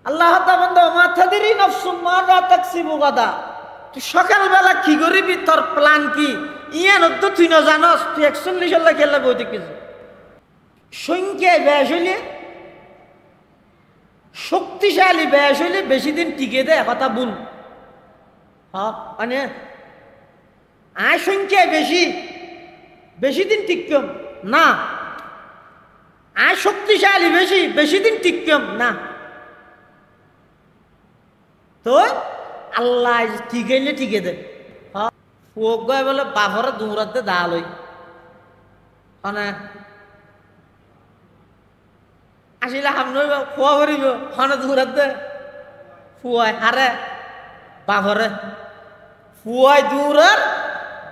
আল্লাহ বন্ধু মাথাদিরি নফসুম মাযা তাকসিবু গাদা। তুই সকালবেলা কি করিবি, তোর প্ল্যান কি? ইয়ান তো তুই না জানস। তুই 41 লাখ খেলা বই দেখিস। সংখ্যায় ব্যাস হইলে, শক্তিশালী ব্যাস হইলে বেশি দিন টিকে দেয়, কথা ভুল। হ্যাঁ মানে আয় সংখ্যায় বেশি, বেশি দিন টিকম না। আয় শক্তিশালী বেশি, বেশি দিন টিকম না। তো আল্লাহ টিকাইলে টিকে দে। ফুক গায়ে বলে বাফরে দৌড়াতে দাল হই মানে আসলে হামন খোয়া করিব হনে দৌড়াতে ফুয়ায় হারে বাফরে ফুয়ায় দৌড়ার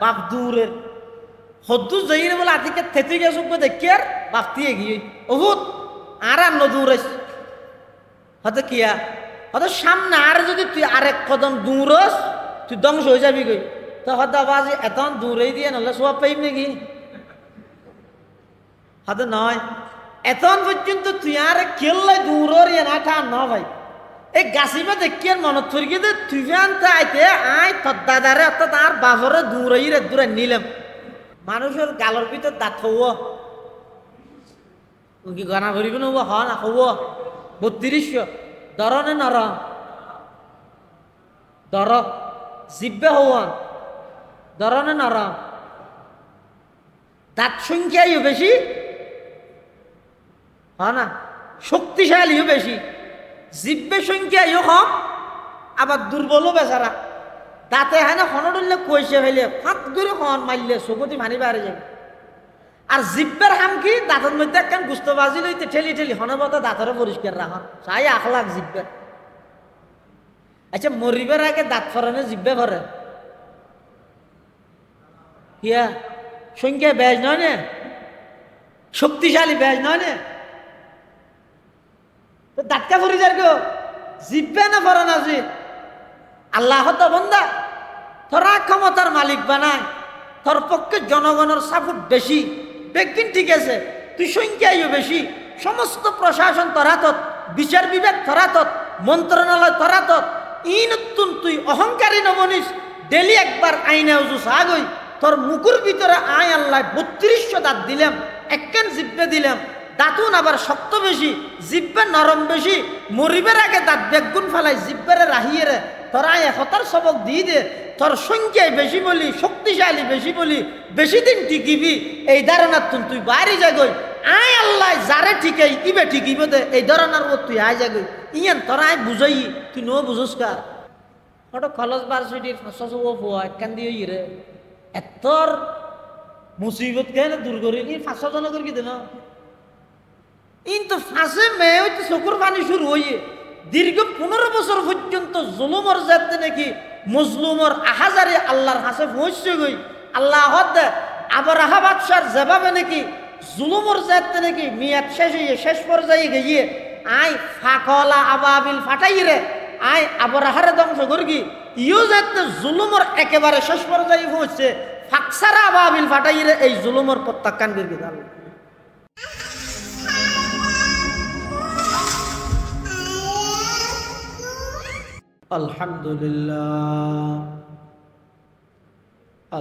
বাপ দৌড়ের হদ্দু যাইরে বলে আতিকে থেতে গেছে দেখি আর বাপতিয়ে গিয়ে বহুত আর দৌড়াইস হয়তো কিয়া হয়তো সামনে আর যদি তুই আরেক কদম দৌড়স তুই ধ্বংস হয়ে যাবি গই। তো হয়তো বাজি এত দৌড়াই দিয়ে নাহলে সব পাইব নাকি? হয়তো নয়, এত পর্যন্ত তুই আর কেল্লাই দৌড়র ইয়ে না ঠা ন ভাই। এই গাছিবা দেখি আর মনত পড়ি দে তুই আনতে আইতে আয় তোর দাদারে অর্থাৎ আর বাবরে দৌড়াই রে দূরে নিলাম। মানুষের গালর ভিতর দাঁত হব কি গনা করিব নব হ না হব 3200 দরনে নর দর জিব্বে হওয়ান দরনে নর দাঁত সংখ্যাইও বেশি হয় না, শক্তিশালীও বেশি। জিব্বে সংখ্যাইও কম, আবার দুর্বলও বেচারা। দাঁতে হয় না হন ডলে কইসে ফেলে ফাঁক ধরে হন মারলে চকুতি মানি বাড়ে যাবে। আর জিব্বের হাম কি দাঁতের মধ্যে একখান গুস্ত বাজি লইতে ঠেলি ঠেলি হনের মতো দাঁতেরও পরিষ্কার রাখন চাই আখলাখ জিব্বের। আচ্ছা মরিবার আগে দাঁত ফরানে জিব্বে ভরে ইয়া সংখ্যা ব্যাজ নয় না, শক্তিশালী ব্যাজ নয় না। তো দাঁতকা ভরি যার কেউ জিব্বে না ফরে না জি আল্লাহ তো বন্দা তোরা ক্ষমতার মালিক বানায়, তোর পক্ষে জনগণের সাপোর্ট বেশি বেগিন ঠিক আছে, তুই সংখ্যাইও বেশি, সমস্ত প্রশাসন তরাতত, বিচার বিভাগ তরাতত, মন্ত্রণালয় তরাতত। ইনতুন তুই অহংকারী নবনিস ডেলি একবার আইনে উজুস আগই তোর মুকুর ভিতরে আয় আল্লাহ 3200 দাঁত দিলাম, একখান জিব্বে দিলাম। দাঁতুন আবার শক্ত বেশি, জিব্বে নরম বেশি। মরিবের আগে দাঁত বেগুন ফেলাই জিব্বেরে রাহিয়ে রে তোরা একতার সবক দিয়ে দে। তোর সংখ্যায় বেশি বলি, শক্তিশালী বেশি বলি, বেশি দিন টিকিবি এই ধারণার তুই বাইরে যাগই। আয় আল্লাহ যারে ঠিকাই ইবে ঠিকিব দে এই ধরনের ও তুই আয় যাগই। ইয়ান তোরা আয় বুঝাই তুই নো বুঝোস কার ওটা খলস ভার্সিটির 500 ফুয়া একখান দিয়ে ইরে এতর মুসিবত কেন দূর করি 500 জন করে কি দেন কিন্তু ফাঁসে মেয়ে হইতে চকুর পানি শুরু হইয়ে দীর্ঘ 15 বছর পর্যন্ত জুলুমর যাতে নাকি মজলুমর আহাজারে আল্লাহর হাসে পৌঁছে গই। আল্লাহ হদে আবার আহা বাদশার জবাবে নাকি জুলুমর যাতে নাকি মিয়াদ শেষ হইয়ে শেষ পর্যায়ে গিয়ে আয় ফাকলা আবাবিল ফাটাই রে আয় আবার আহারে ধ্বংস করি ইও যাতে জুলুমর একেবারে শেষ পর্যায়ে পৌঁছছে ফাকসারা আবাবিল ফাটাই রে এই জুলুমর প্রত্যাখ্যান করি দাল।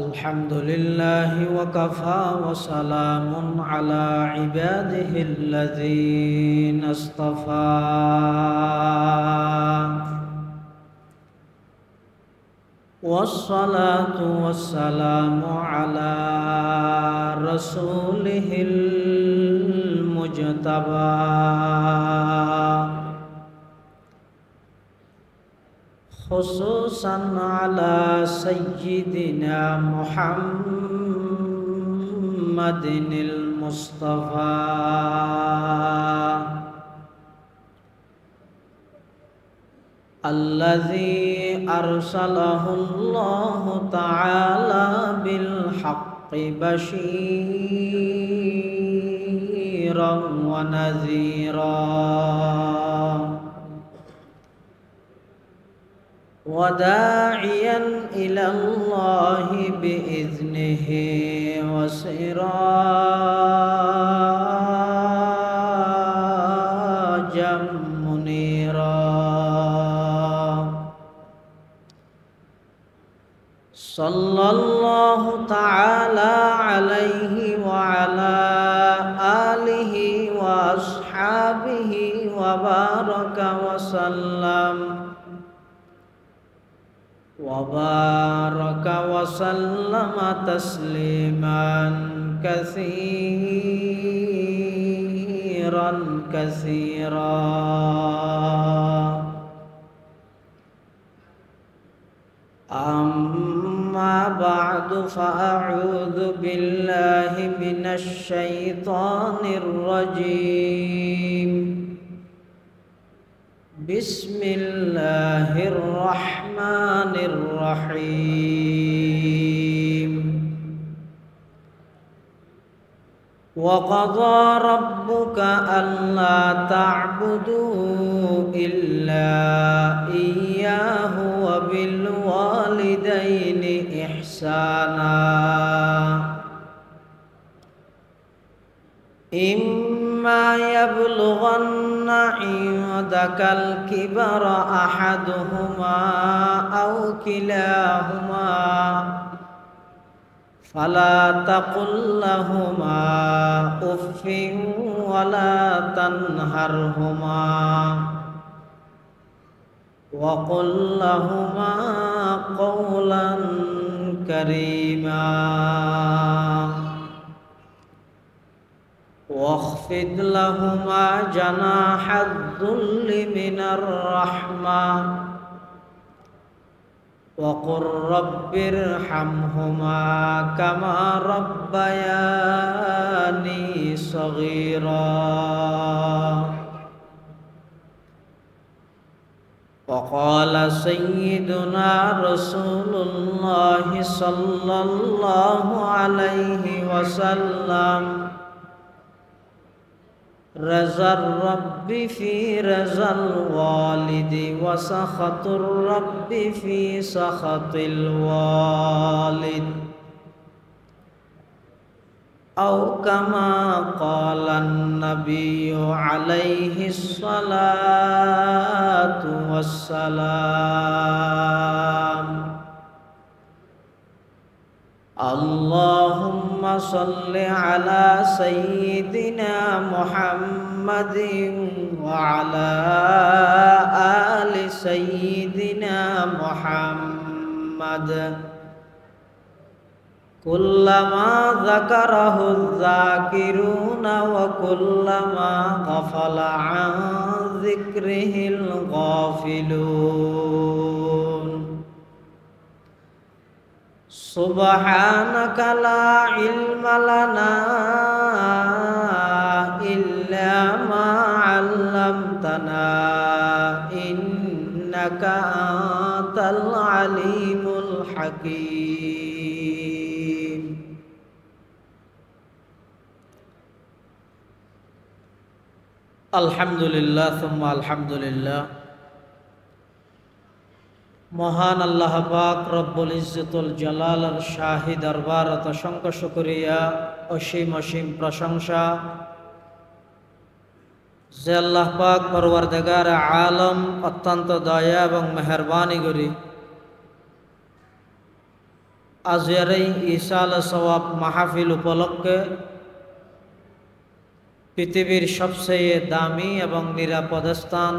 আলহামদুলিল্লাহ ওয়াকাফা ওয়া সালামুন আলা ইবাদিহিল্লাযীনা ইসতাফা ওয়াসসালাতু ওয়াসসালামু আলা রাসূলিহিল মুজতাবা খুসুসান আলা সাইয়্যিদিনা মুহাম্মাদিনিল মুস্তাফা আল্লাযী আরসালাহুল্লাহু তাআলা বিল হাক্কি বাশীরান ওয়া নাযীরা وداعيا إلى الله بإذنه وسراجا منيرا সাল্লাল্লাহু তাআলা আলাইহি ওয়া আলা আলিহি ওয়া আসহাবিহি ওয়া বারাকা ওয়া সাল্লাম وبارك وسلم تسليما كثيرا كثيرا أما بعد فأعوذ بالله من الشيطان الرجيم بسم الله الرحمن الرحيم وقضى ربك ألا تعبدوا إلا إياه وبالوالدين إحسانا إما يبلغن عندك الكبر أحدهما أو كلاهما فلا تقل لهما أف ولا تنهرهما وقل لهما قولا كريما واخفض لهما جناح الذل من الرحمة وقل رب ارحمهما كما ربياني صغيرا وقال سيدنا رسول الله صلى الله عليه وسلم رضا الرب في رضا الوالد وسخط الرب في سخط الوالد أو كما قال النبي عليه الصلاة والسلام اللهم صل على سيدنا محمد وعلى آل سيدنا محمد كلما ذكره الذاكرون وكلما غفل عن ذكره الغافلون سبحانك لا علم لنا إلا ما علمتنا إنك أنت العليم الحكيم الحمد لله ثم الحمد لله মহান আল্লাহ পাক রব্বুল ইজ্জতুল জালালের শাহী দরবারত অসংখ্য শুকরিয়া অসীম অসীম প্রশংসা যে আল্লাহ পাক পরওয়ারদিগার আলম অত্যন্ত দয়া এবং মেহেরবানি করি আজকের এই ইসাল সওয়াব মাহফিল উপলক্ষে পৃথিবীর সবচেয়ে দামি এবং নিরাপদ স্থান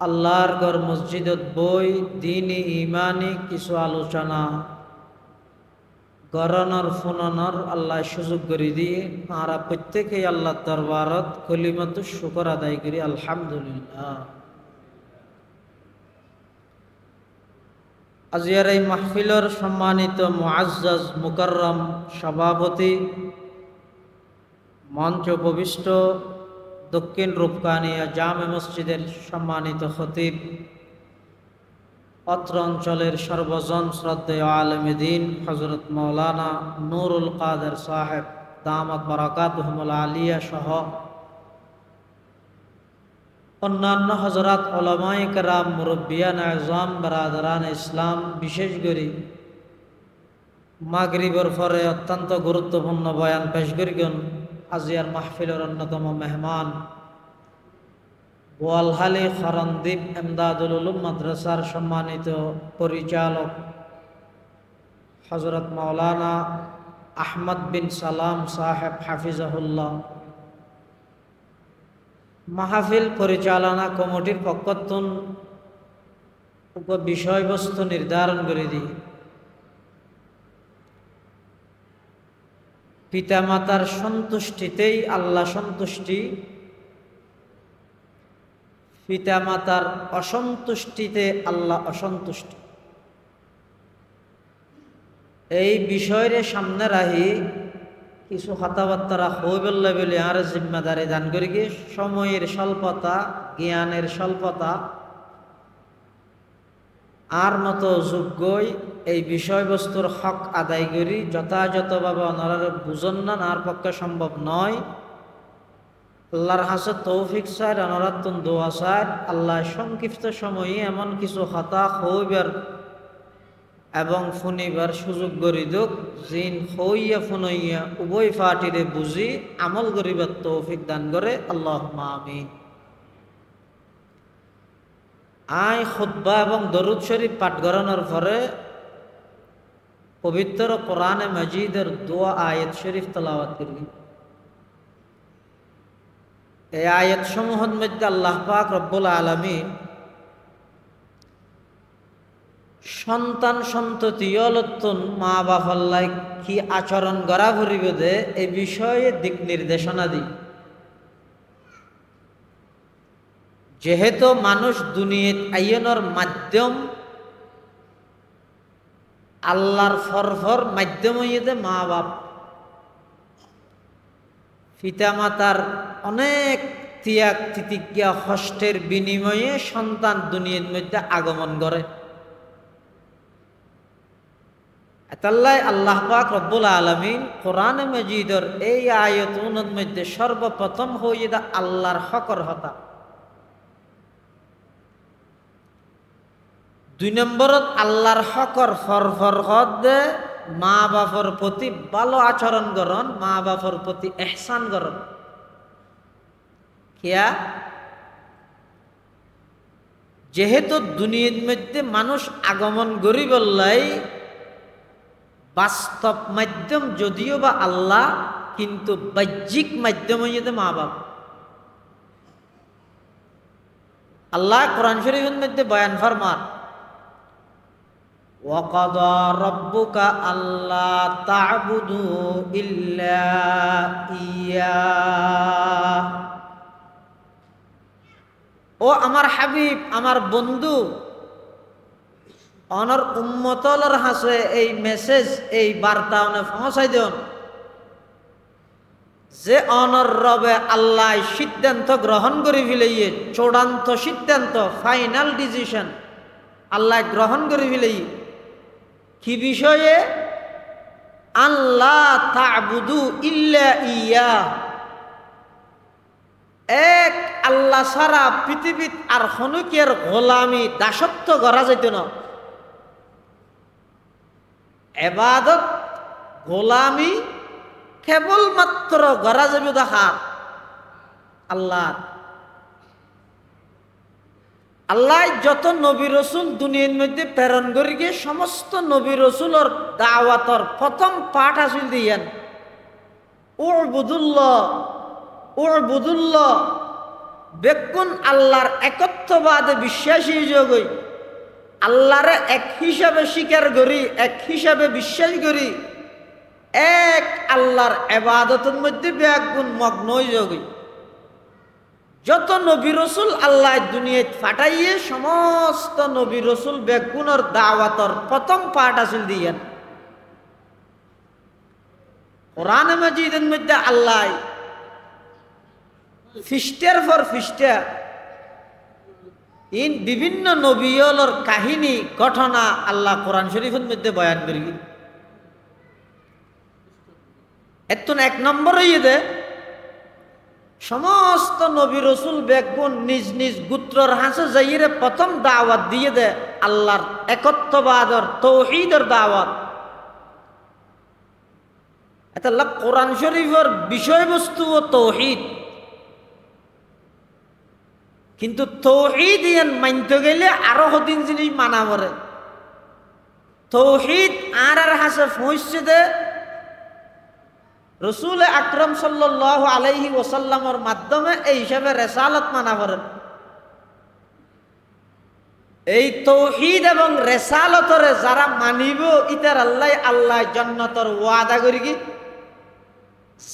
আল্লাহর ঘর মসজিদত বই দিনী ইমানি কিছু আলোচনা গরনর ফুননর আল্লাহ সুযোগ করে দিয়ে আমরা প্রত্যেকেই আল্লাহর দরবারত কলিমাত শুকর আদায় করি আলহামদুলিল্লাহ। আজিয়ার এই মাহফিলের সম্মানিত মুআজ্জাজ মুকাররম সভাপতি, মঞ্চ উপবিষ্ট দক্ষিণ রূপকানিয়া জামে মসজিদের সম্মানিত খতিব, অত্র অঞ্চলের সর্বজন শ্রদ্ধেয় আলেমে দ্বীন হযরত মাওলানা নুরুল কাদের সাহেব দামাত বারাকাতুহুল আলিয়া সহ অন্যান্য হযরত উলামায়ে কেরাম, মুরব্বিয়ান আযম, বারাদারান ইসলাম, বিশেষ করে মাগরিবের পরে অত্যন্ত গুরুত্বপূর্ণ বয়ান পেশ করিবেন আজিয়ার মাহফিলের অন্যতম মেহমান ওয়ালহালি খরণদ্বীপ এমদাদুল উলুম মাদ্রাসার সম্মানিত পরিচালক হযরত মাওলানা আহমদ বিন সালাম সাহেব হাফিজাহুল্লাহ, মাহফিল পরিচালনা কমিটির পক্ষতুন বিষয়বস্তু নির্ধারণ করে দিই। পিতামাতার সন্তুষ্টিতেই আল্লাহ সন্তুষ্টি, পিতামাতার অসন্তুষ্টিতে আল্লাহ অসন্তুষ্টি। এই বিষয়ের সামনে রাহি কিছু কথাবার্তা হইবল্লা বলে আর জিম্মাদারি দান করি গিয়ে সময়ের স্বল্পতা, জ্ঞানের স্বল্পতা আর মতো যোগ্যই এই বিষয়বস্তুর হক আদায় করি যথাযথভাবে অনারে বুঝন না, আর পক্ষে সম্ভব নয়। আল্লাহর হাসে তৌফিক চাই, অনারাত্তন দোয়া চাই। আল্লাহ সংক্ষিপ্ত সময়ে এমন কিছু হতা হইবার এবং ফুনিবার সুযোগ গড়ি দোক, জিন হইয়া ফুনইয়া উভয় ফাটিরে বুঝি আমল গরিবার তৌফিক দান করে আল্লাহুম্মা আমিন। আই খুতবা এবং দরুদ শরীফ পাঠ করানোর পরে পবিত্র কোরআনে মাজিদের দোয়া আয়াত শরীফ তেলাওয়াত করি। এই আয়াত সমূহের মধ্যে আল্লাহ পাক রব্বুল আলামিন সন্তান সন্ততি অলত্তন মা বাপাল্লাই কি আচরণ করা ভরিব দে এই বিষয়ে দিক নির্দেশনা দিই। যেহেতু মানুষ দুনিয়াত আইয়নের মাধ্যম আল্লাহর ফরফর মাধ্যম হইতে মা বাপ পিতামাতার অনেক ত্যাগ তিতিজ্ঞা কষ্টের বিনিময়ে সন্তান দুনিয়ার মধ্যে আগমন করে। এতাল্লাই আল্লাহ পাক রব্বুল আলামিন কোরআনে মাজিদের এই আয়াতুনের মধ্যে সর্বপ্রথম হইয়া আল্লাহর হকর হতা, 2 নম্বরত আল্লাহর হকর ফরফর হদ দে মা বাপর প্রতি ভালো আচরণ করন, মা বাপর প্রতি এহসান করন। কিয়া যেহেতু দুনিয়ার মধ্যে মানুষ আগমন করি বললাই বাস্তব মাধ্যম যদিও বা আল্লাহ, কিন্তু বাহ্যিক মাধ্যম হইতে মা বাপ। আল্লাহ কোরআন শরীফের মধ্যে বয়ান ফরমান, وَقَضَى رَبُّكَ أَلَّا تَعْبُدُوا إِلَّا إِيَّاهُ। ও আমার হাবিব, আমার বন্ধু, অনর উম্মতলর হাসে এই মেসেজ, এই বার্তা অনে পৌঁছাই দেন যে অনর রবে আল্লাহ সিদ্ধান্ত গ্রহণ করে ফেলাইয়ে, চূড়ান্ত সিদ্ধান্ত, ফাইনাল ডিসিশন আল্লাহ গ্রহণ করে ফেলাই। কি বিষয়ে? আল্লাহ তা'বুদু ইল্লা ইয়া, এক আল্লাহ ছাড়া পৃথিবীত আর হনুকের গোলামি দাসত্ব করা যেত না। ইবাদত গোলামি কেবলমাত্র করা যাবে দেখা আল্লাহ। আল্লাহ যত নবী রসুল দুনিয়ার মধ্যে প্রেরণ করি গিয়ে সমস্ত নবী রসুলের দাওয়াতর প্রথম পাঠ আসিল দিয়েন উ'বুদুল্লাহ, উ'বুদুল্লাহ, বেকুন আল্লাহর একত্ববাদে বিশ্বাসী যোগই, আল্লাহরে এক হিসাবে স্বীকার করি, এক হিসাবে বিশ্বাস করি, এক আল্লাহর ইবাদতের মধ্যে বেগুন মগ্ন যোগই। যত নবী রসুল আল্লাহ দুনিয়াত ফাটাইয়ে সমস্ত নবী রসুল বেগুনের দাওয়াতর প্রথম পাঠ আসিল দিয়েন কোরআনে মাজিদের মধ্যে। আল্লাহ ফিস্টের পর ফিস্টা ইন বিভিন্ন নবীর কাহিনী ঘটনা আল্লাহ কোরআন শরীফের মধ্যে বয়ান করি। এত 1 নম্বর হইয়ে দে সমস্ত নবী রসুল বেগুন নিজ নিজ গোত্রর হাসে যাইরে প্রথম দাওয়াত দিয়ে দে আল্লাহর একত্ববাদর তৌহিদের দাওয়াত। এটা কোরআন শরীফের বিষয়বস্তু ও তৌহিদ। কিন্তু তৌহিদ ইয়ান মানতে গেলে আরো কঠিন জিনিস মানা পড়ে। তৌহিদ আর হাসে পৌঁছে দে রসুল আকরম সাল্লাল্লাহু আলাইহি ওয়াসাল্লামের মাধ্যমে এই হিসাবে রেসালত মানা করেন। এই তৌহিদ এবং রেসালতরে যারা মানিব ইতার আল্লাহ আল্লাহ জান্নাতের ওয়াদা করি কি,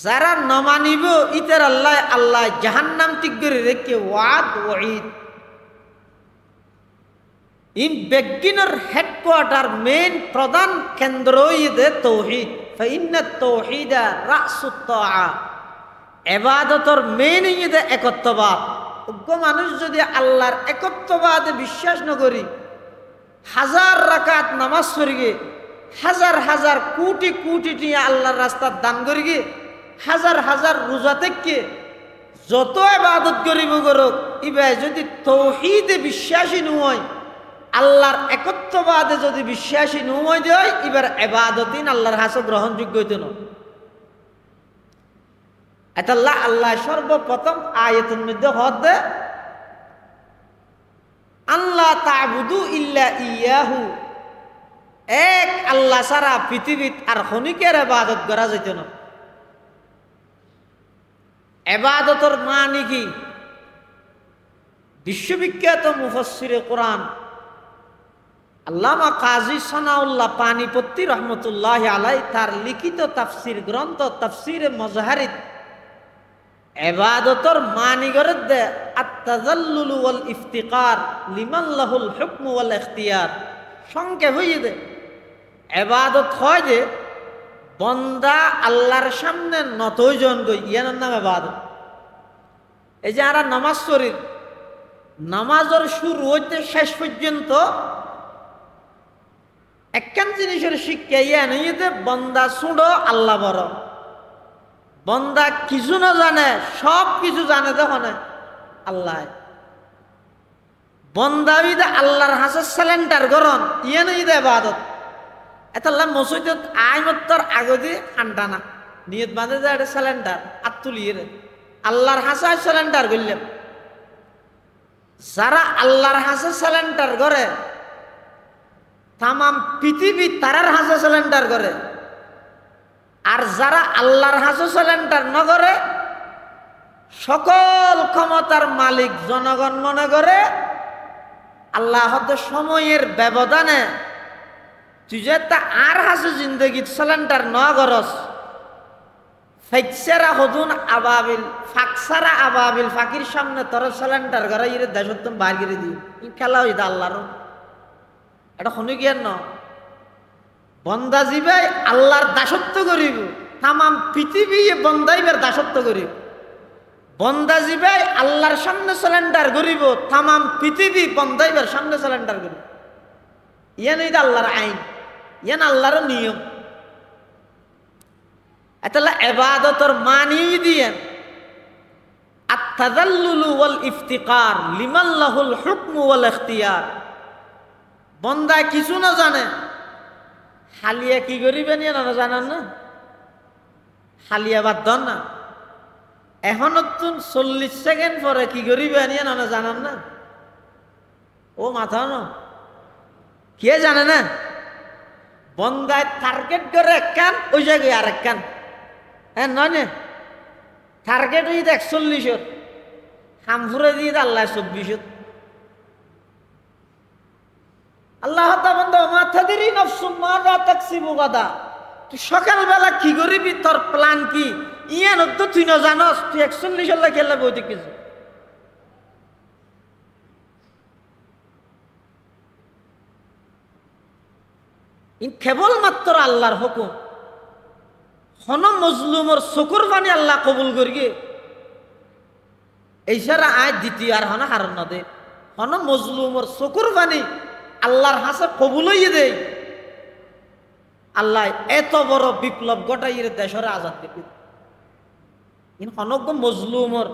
যারা ন মানিব ইতার আল্লাহ আল্লাহ জাহান্নাম ঠিক করে রেখে ওয়াদ ওয়াইদ। ইন বেগিনের হেডকোয়ার্টার মেইন প্রধান কেন্দ্র ইদে তৌহিদ। ফাইন্নাত তৌহিদা রাসুত তাআ, ইবাদতর মেইন ইদে একত্ববাদ। মানুষ যদি আল্লাহর একত্ববাদে বিশ্বাস ন করি, হাজার রাকাত নামাজ পড়ি গে, হাজার হাজার কোটি কোটি টিয়া আল্লাহর রাস্তার দান করি গে, হাজার হাজার রোজা থেকে যত ইবাদত করিব করুক, ইবাই যদি তৌহিদে বিশ্বাসী নয়, আল্লাহর একত্ববাদে যদি বিশ্বাসী নয় দেয়, এবার ইবাদতিন আল্লাহর হাসে গ্রহণযোগ্য হইতে না। এতাল্লাহ আল্লাহ সর্বপ্রথম আয়াতের মধ্যে হদে আল্লাহ তা'বুদু ইল্লা ইয়াহু, এক আল্লাহ ছাড়া পৃথিবীত আর খনিকের ইবাদত করা যেত না। ইবাদতের মানে কি? বিশ্ববিখ্যাত মুফাসসিরে কোরআন আল্লামা কাজী সানাউল্লাহ পানিপত্তি রহমতুল্লাহ আলাইহি তার লিখিত তাফসির গ্রন্থ তাফসিরে মুজাহারিদ ইবাদতর মানি করে দে আত-তাযাল্লুল ওয়াল ইফতিকার লিমান লাহুল হুকম ওয়াল ইখতিয়ার। সংক্ষেপ হয়ে দে ইবাদত হয় যে বন্দা আল্লাহর সামনে নত হইজন গই, ইয়ার নাম ইবাদত। এই যে আমরা নামাজ পড়ি, নামাজের শুরু হইতে শেষ পর্যন্ত একখান জিনিসের শিক্ষা ইয়া নেই যে বন্দা ছুড়ো আল্লাহ বড়। বন্দা কিছু না জানে, সব কিছু জানে তখন আল্লাহ। বন্দা বিদে আল্লাহর হাসে সিলিন্ডার গরম ইয়ে নেই দে ইবাদত। এতাল্লাহ মসজিদত আইমত্তর আগদি আন্টানা নিয়ত বাঁধে যায় এটা সিলিন্ডার আর তুলিয়ে রে আল্লাহর হাসে সিলিন্ডার করলেন। যারা আল্লাহর হাসে সিলিন্ডার করে তামাম পৃথিবী তারার হাসে সিলিন্ডার করে। আর যারা আল্লাহর হাসে সিলিন্ডার ন করে, সকল ক্ষমতার মালিক জনগণ মনে করে আল্লাহ হয়তো সময়ের ব্যবধানে তুই যে তা আর হাসে জিন্দগিত সিলিন্ডার ন করস, ফাইকসারা হদুন আবাবিল ফাকসারা আবাবিল ফাকির সামনে তোর সিলিন্ডার করে ইরে দেশত্তম বাইর করে দিই খেলা হইতা আল্লাহর। এটা শুনি জ্ঞান ন বন্দা জিবাই আল্লাহর দাসত্ব করিব, তামাম পৃথিবী বন্দাইবার দাসত্ব করিব। বন্দা জিবাই আল্লাহর সামনে সিলিন্ডার করিব, তামাম পৃথিবী বন্দাইবার সামনে সিলিন্ডার করিব। ইয়ান এটা আল্লাহর আইন, ইয়ান আল্লাহর নিয়ম। এতালা ইবাদতর মানি দিয়ে আত-তাযাল্লুল ওয়াল ইফতিকার লিমান লাহুল হুকম ওয়াল ইখতিয়ার। বন্দা কিছু না জানে, হালিয়া কি করিবে নিয়ে না জানান না, হালিয়া বাদ দন না। এখন 40 সেকেন্ড পরে কি করিবে নিয়ে না জানান না। ও মাথা ন কে জানে না? বন্দায় টার্গেট করে একখান, ওই জায়গায় আর একখান। হ্যাঁ নয় না, টার্গেট হয়ে 41 হামফুরে দিয়ে আল্লাহ 24। আল্লাহ মাথাদেরই নফসুম মাযা তাকসিবু গাদা। তুই সকালবেলা কি করিবি, তোর প্ল্যান কি ইয়ান তো তুই না জানস। তুই 41 আল্লাহ খেলা বইতে কিছু কেবলমাত্র আল্লাহর হুকুম। হন মজলুমর চকুর পানি আল্লাহ কবুল করিগে, এই সারা আয় দ্বিতীয় আর হন হারণ দে। হন মজলুমর চকুর পানি আল্লাহর হাসে কবুল হইয়ে দেয়। আল্লাহ এত বড় বিপ্লব ঘটাইয়ে দেশের আজাদ দিবে। কিন্তু হনজ্ঞ মজলুমর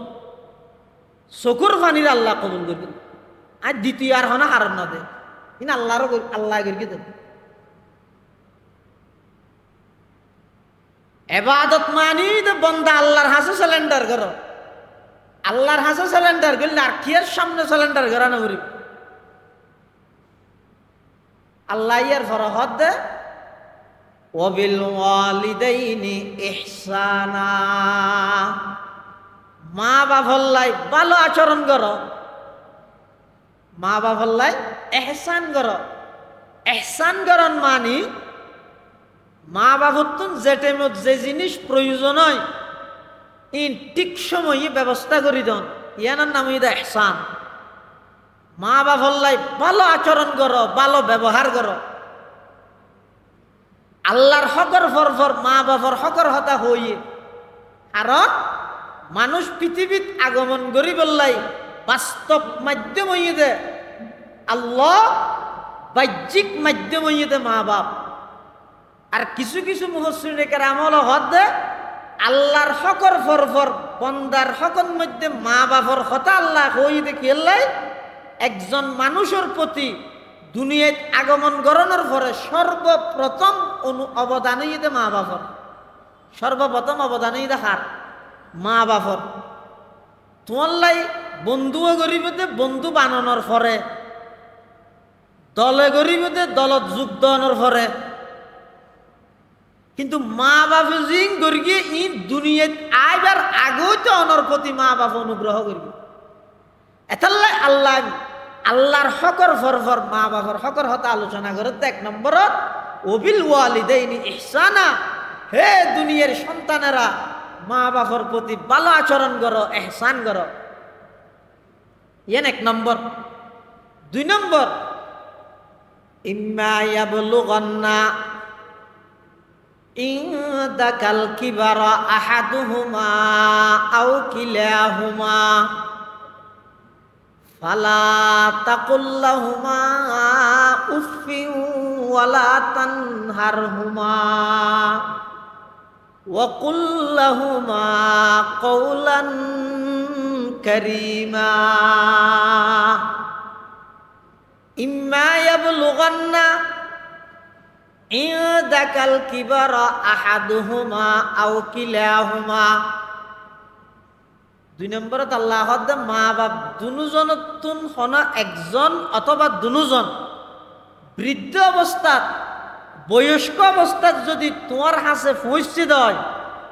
চকুর পানির আল্লাহ কবুল করবে, আর দ্বিতীয় আর হন হারণ দে। কিন্তু আল্লাহ করিয়ে দেবে। ইবাদত মানি তো বন্দা আল্লাহর হাসে সিলিন্ডার করো। আল্লাহর হাসে সিলিন্ডার করলে আর কি এর সামনে সিলিন্ডার গড়ানো করি আল্লাহ ইয়ার ফরহদ দে ওয়াবিল ওয়ালিদাইনি ইহসানা মা বাপল্লাই ভালো আচরণ করো মা বাপল্লাই এহসান করো এহসান করন মানি মা বাপতুন যে টাইমত যে জিনিস প্রয়োজন হয় ইন ঠিক সময়ে ব্যবস্থা করি দন ইয়ানার নাম ইদা এহসান মা বাপল্লাই ভালো আচরণ করো ভালো ব্যবহার করো আল্লাহর হকর ফরফর মা বাপর হকর হতা হইয়ে কারণ মানুষ পৃথিবীত আগমন করি বললাই বাস্তব মাধ্যম হইয়ে দে আল্লাহ বাহ্যিক মাধ্যম হইয়ে দে মা বাপ আর কিছু কিছু মুফাসসিরিনের আমল হদ দে আল্লাহর হকর ফরফর বন্দার হকর মধ্যে মা বাপর কথা আল্লাহ হইয়ে দে খেললাই একজন মানুষের প্রতি দুনিয়ায় আগমন করানোর পরে সর্বপ্রথম অবদান হইতে মা বাপর সর্বপ্রথম অবদান হইতে হার মা বাপর তোমার লাই বন্ধুও গরিবতে বন্ধু বানানোর পরে দলে গরিবতে দলত যোগ দেওয়ানোর পরে কিন্তু মা বাপে জিং গরিয়ে ই দুনিয়ায় আইবার আগেও তো অনর প্রতি মা বাপ অনুগ্রহ করবে এতাল্লাই আল্লাহ আল্লাহর হকর ফরফর মা বাবার হকর হতা আলোচনা করে এক নম্বরত ওবিল ওয়ালিদাইনি ইহসানা হে দুনিয়ার সন্তানেরা মা বাবার প্রতি ভালো আচরণ করো এহসান করো এক নম্বর দুই নম্বর ইম্মা ইয়াবলুগান্না ইনদাকাল কিবারা আহাদুহুমা আও কিলাহুমা ফালা তাকুল্লাহুমা উফিন ওয়ালা তানহারহুমা ওয়া কুল্লাহুমা কওলান কারীমা ইম্মা ইয়াবলুগান্না ইনদাকাল কিবারা আহাদুহুমা আও কিলাহুমা দুই নম্বরত আল্লাহ মা বাপ দুজনতুন হনা একজন অথবা দুজন বৃদ্ধ অবস্থাত বয়স্ক অবস্থাত যদি তোমার হাসে পৌঁছে হয়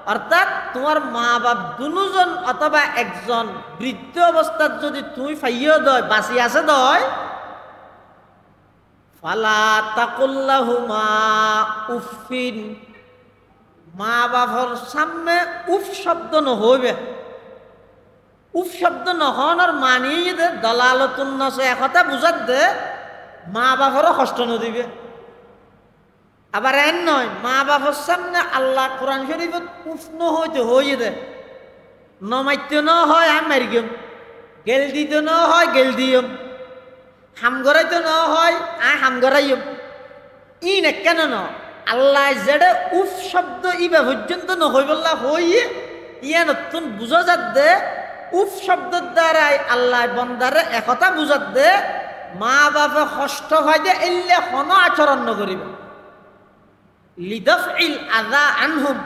অর্থাৎ তোমার মা বাপ দুজন অথবা একজন বৃদ্ধ অবস্থাত যদি তুমি ফাইয় দয় বাঁচি আছে দয় ফালা তাকুল্লাহুমা উফিন মা বাপর সামনে উফ শব্দ নহইবে উফ শব্দ নহনের মানিয়ে দে দলালতুন নসে একথা বুঝাত দে মা বাপরও কষ্ট নদিবে আবার এন নয় মা বাপর সামনে আল্লাহ কোরআন শরীফত উফ নহইতে হইয়ে দে নমাইতে ন হয় আমি মারি গেম গেল দিতে ন হয় গেল দিয়ম হাম গড়াইতে ন হয় আই হাম গড়াইম ই নে কেন ন আল্লাহ যেটা উফ শব্দ ইবা পর্যন্ত নহই বললা হইয়ে ইয়া নতুন বুঝা যাত দে উফ শব্দের দ্বারাই আল্লাহ বন্দারে একথা বুঝাত দে মা বাপে কষ্ট হয় দে এলে হন আচরণ নকরিব লিদফইল আযা আনহুম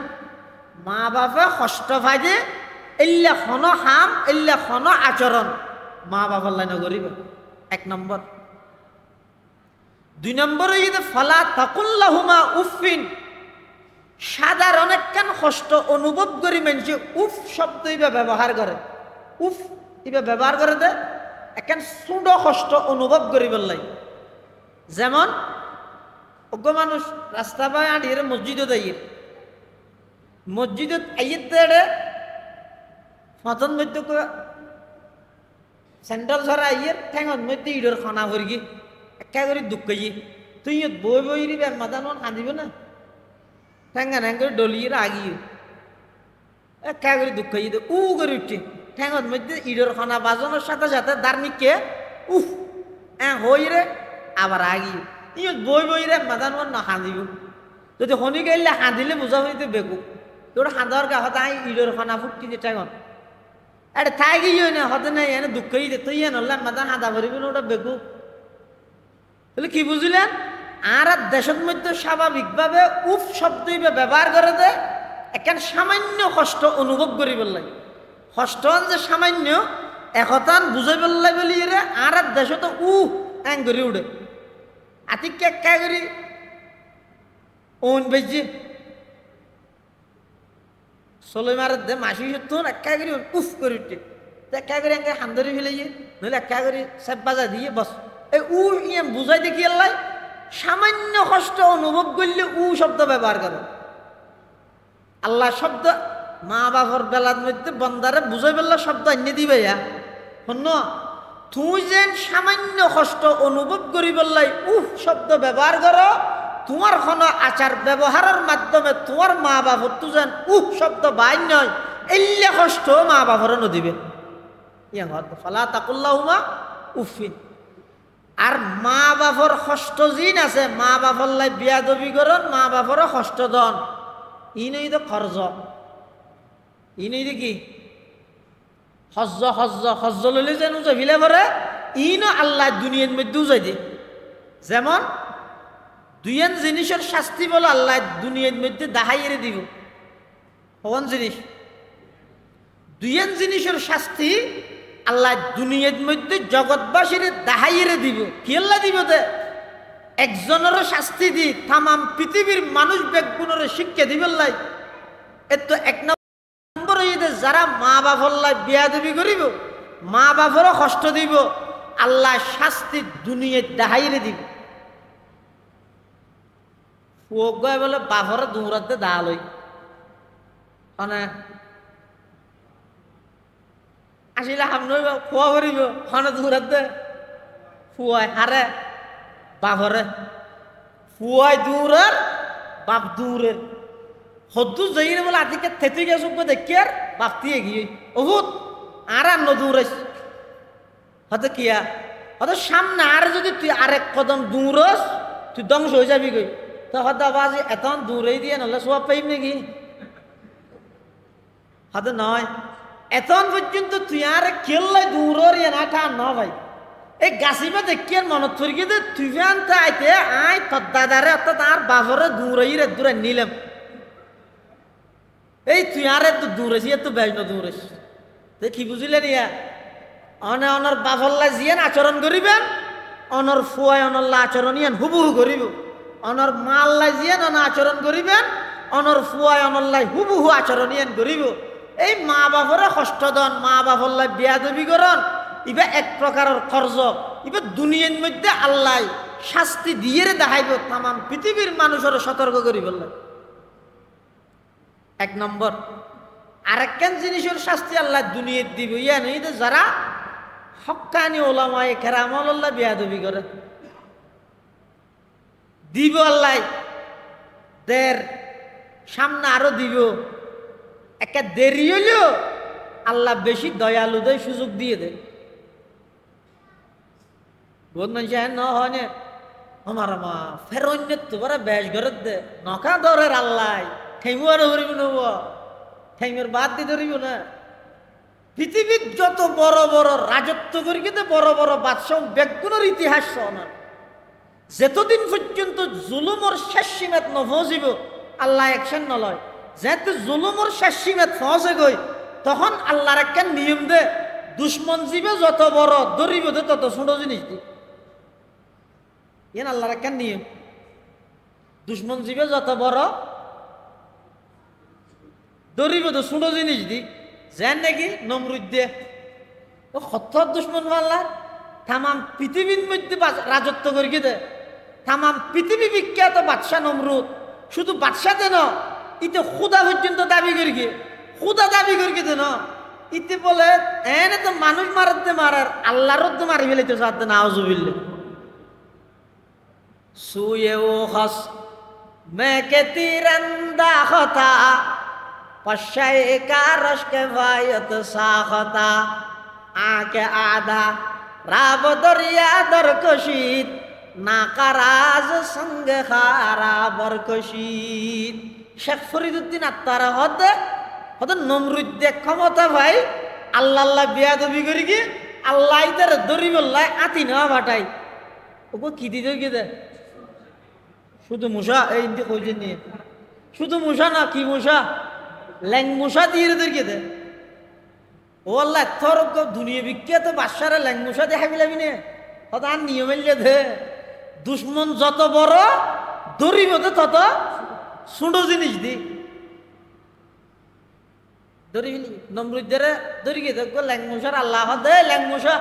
মা বাপে কষ্ট হয় দে এলে হন হাম এলে হন আচরণ মা বাবার লাই নকরিব এক নম্বর দুই নম্বর ইদে ফালা তাকুল্লাহুমা উফিন সাধারণ একখান কষ্ট অনুভব করি মানুষ উফ শব্দ ইবা ব্যবহার করে উফ ইবা ব্যবহার করে দে একখান ছোট কষ্ট অনুভব করি বললাই যেমন অজ্ঞ মানুষ রাস্তা পায় আঁটিয়ে মসজিদত আইয়ে মসজিদত আইয়ে দে ফতন মধ্যে সেন্ট্রাল সরা আইয়ে ঠেঙত মধ্যে ইডর খানা ভরগি একা করে দুঃখ গিয়ে তুই বই বই রি বের মাথা নন কাঁদিব না ঠেঙ্গা ঠ্যাং করে ডলিয়ে আগিয়ে একা করে দুঃখ গিয়ে উ করে উঠছে ঠেঙত মধ্যে ইডর খানা বাজানোর সাথে সাথে দার্মিককে উফ হই রে আবার আগিয়ে ইয়ত বই বই রে মাথা নন না কাঁদিব যদি শনি গাইলে কাঁদিলে বুঝা হইতে বেকু তোর কাঁদার গাহত আই ইডর খানা ফুটকি যে ঠেঙত এটা থাকি না হতে নাই এনে দুঃখ দিতে তুই নলে মাথা হাঁদা ভরিব না ওটা বেকু তাহলে কি বুঝলেন আর দেশের মধ্যে স্বাভাবিকভাবে উফ শব্দ ব্যবহার করে দে এখান সামান্য কষ্ট অনুভব করিব লাগে হষ্টন যে সামান্য একতান বুঝাই পেলাই বলি রে আর দেশ তো এং করে উঠে আতি কে করি ওন বেজি চলে মার দে মাসি তুন একা করি উফ করে উঠে একা করে একে হামদরি ফেলে নইলে একা করে সেপ বাজা দিয়ে বস এই ইয়ে বুঝাই দেখি আল্লাহ সামান্য কষ্ট অনুভব করলে শব্দ ব্যবহার করে আল্লাহ শব্দ মা বাবার বেলার মধ্যে বন্দারে বুঝাই পেলে শব্দ এনে দিবে শোন তুই যেন সামান্য কষ্ট অনুভব করি বললাই শব্দ ব্যবহার করো তোমার কোনো আচার ব্যবহারের মাধ্যমে তোমার মা বাবার তু যেন শব্দ বাইর নয় এলে কষ্ট মা বাবার নদিবে ফালা তাকুল্লাহুমা উফিন আর মা বাবার কষ্ট জিন আছে মা বাবার লাই বিয়াদবি করন মা বাবারও কষ্ট দন ই নই তো খরচ ই নই কি হজ্জ লইলে যেন ভিলে ভরে ইনো আল্লাহ দুনিয়ার মধ্যে উজাই দিয়ে যেমন দুইয়েন জিনিসের শাস্তি বলো আল্লাহ দুনিয়ার মধ্যে দাহাইয়ে দিব কোন জিনিস দুইয়েন জিনিসের শাস্তি আল্লাহ দুনিয়ার মধ্যে জগৎবাসীর দাহাইয়ে দিব কি আল্লাহ দিব দে একজনেরও শাস্তি দি তামাম পৃথিবীর মানুষ বেগুনের শিক্ষা দিবেন লাই এত এক নম্বর যারা মা বাবার বিয়াদবি করিব মা বাবারও কষ্ট দিব আল্লাহ শাস্তি দুনিয়ায় দাহাইরে দিব ফুয়ক গয় বলে বাপরে দৌড়াতে দা লই মানে আসলে সামনে খোয়া করিব খনে দৌড়াতে ফুয়ায় হারে বাপরে ফুয়ায় দৌড়ার বাপ দৌড়ের হদ্দু যাইরে বলে আতিকে থেতে গেছ দেখি আর বাপতিয়ে গিয়ে বহুত আর দৌড়াইস হয়তো কিয়া হয়তো সামনে আর যদি তুই আরেক কদম দৌড়স তুই ধ্বংস হয়ে যাবি গই তো হয়তো বাজি এত দৌড়াই দিয়ে নহলে সব পাইম নাকি হয়তো নয় এতন পর্যন্ত তুই আর কেল্লাই দৌড়র ইয়ে না টা ন ভাই এই গাছিবা দেখি আর মনত পড়ি গিয়ে তুই আনতে আইতে আয় তোর দাদারে অর্থাৎ আর বাবরে দৌড়াই রে দূরে নিলাম এই তুই আর তো দৌড়েছি এত বেশ না দৌড়েছি কি বুঝিলেন ইয়া অনর বাফল্লা জিয়ান আচরণ করিবেন অনর ফুয়ায় অনল্লা আচরণ ইয়ান হুবহু করিব অনর মাল্লা জিয়ান অন আচরণ করিবেন অনর ফুয়ায় অনল্লাই হুবহু আচরণ ইয়ান করিব এই মা বাপরে কষ্ট দন মা বাপল্লা বিয়াদবি করন ইবা এক প্রকারের খরচ ইবা দুনিয়ার মধ্যে আল্লাহ শাস্তি দিয়ে দেখাইব তামাম পৃথিবীর মানুষের সতর্ক করি বললেন এক নম্বর আরেকখান জিনিসের শাস্তি আল্লাহ দুনিয়ার দিব ইয়া নেই যারা হক্কানি ওলামায়ে কেরাম আল্লাহ বিয়াদবি করে দিব আল্লাহ দের সামনে আরো দিব একটা দেরি হইলেও আল্লাহ বেশি দয়ালু দেয় সুযোগ দিয়ে দেয় বহুত মানুষ ন হয় আমার মা ফের অন্য তোমার বেশ ঘরের দে নকা দরের আল্লাহ ঠেমু আর ধরিব নব ঠেমের বাদ দিয়ে ধরিব না পৃথিবীর যত বড় বড় রাজত্ব করি কিন্তু বড় বড় বাদশাহ বেগুনের ইতিহাস না যতদিন পর্যন্ত জুলুমর শেষ সীমাত নভজিব আল্লাহ একশন নলয় যেহেতু জুলুমর শেষ সীমাত ফসে গই তখন আল্লাহর একটা নিয়ম দে দুশ্মন জীবে যত বড় ধরিব দে তত ছোট জিনিস দি ইয়েন আল্লাহর একটা নিয়ম দুশ্মন জীবে যত বড় ধরিব তো ছোট জিনিস দি যেন নাকি নমরুদ দে ও হত্যার দুশ্মন আল্লাহ তামাম পৃথিবীর মধ্যে রাজত্ব করি দে তামাম পৃথিবী বিখ্যাত বাদশাহ নমরুদ শুধু বাদশাহ দেন ইতে খুদা পর্যন্ত দাবি করি গিয়ে খুদা দাবি করি দেন ইতে বলে এনে তো মানুষ মারাতে মারার আল্লাহর তো মারি ফেলে সাথে নাউজুবিল্লাহ সুয়ে ও হস মেকে তিরন্দা হতা पश्चय का रश के वायत साखता आके आधा राब दरिया दरकशीत नाकाराज संग खारा बरकशीत শেখ ফরিদুদ্দিন আত্মারা হতে হতে নমরুদ ক্ষমতা ভাই আল্লাহ আল্লাহ বিয়াদবি করি কি আল্লাহ ইতার দরি বললাই আতি না ভাটাই ওকে কি দিতে কি দে শুধু মুসা এই কইছে নিয়ে শুধু মুসা না কি মুসা ল্যাং মুসা দিয়ে রেখে দে ও আল্লাহ তোর দুনিয়া বিখ্যাত বাদশারে ল্যাংমুসা দেখা মিলাবি নে তার নিয়ম দে দুশ্মন যত বড় দরিব তত ছোট জিনিস দি দরি নমরুদ্দের দরি গে দেখবো ল্যাংমুসার আল্লাহ দে ল্যাংমুসা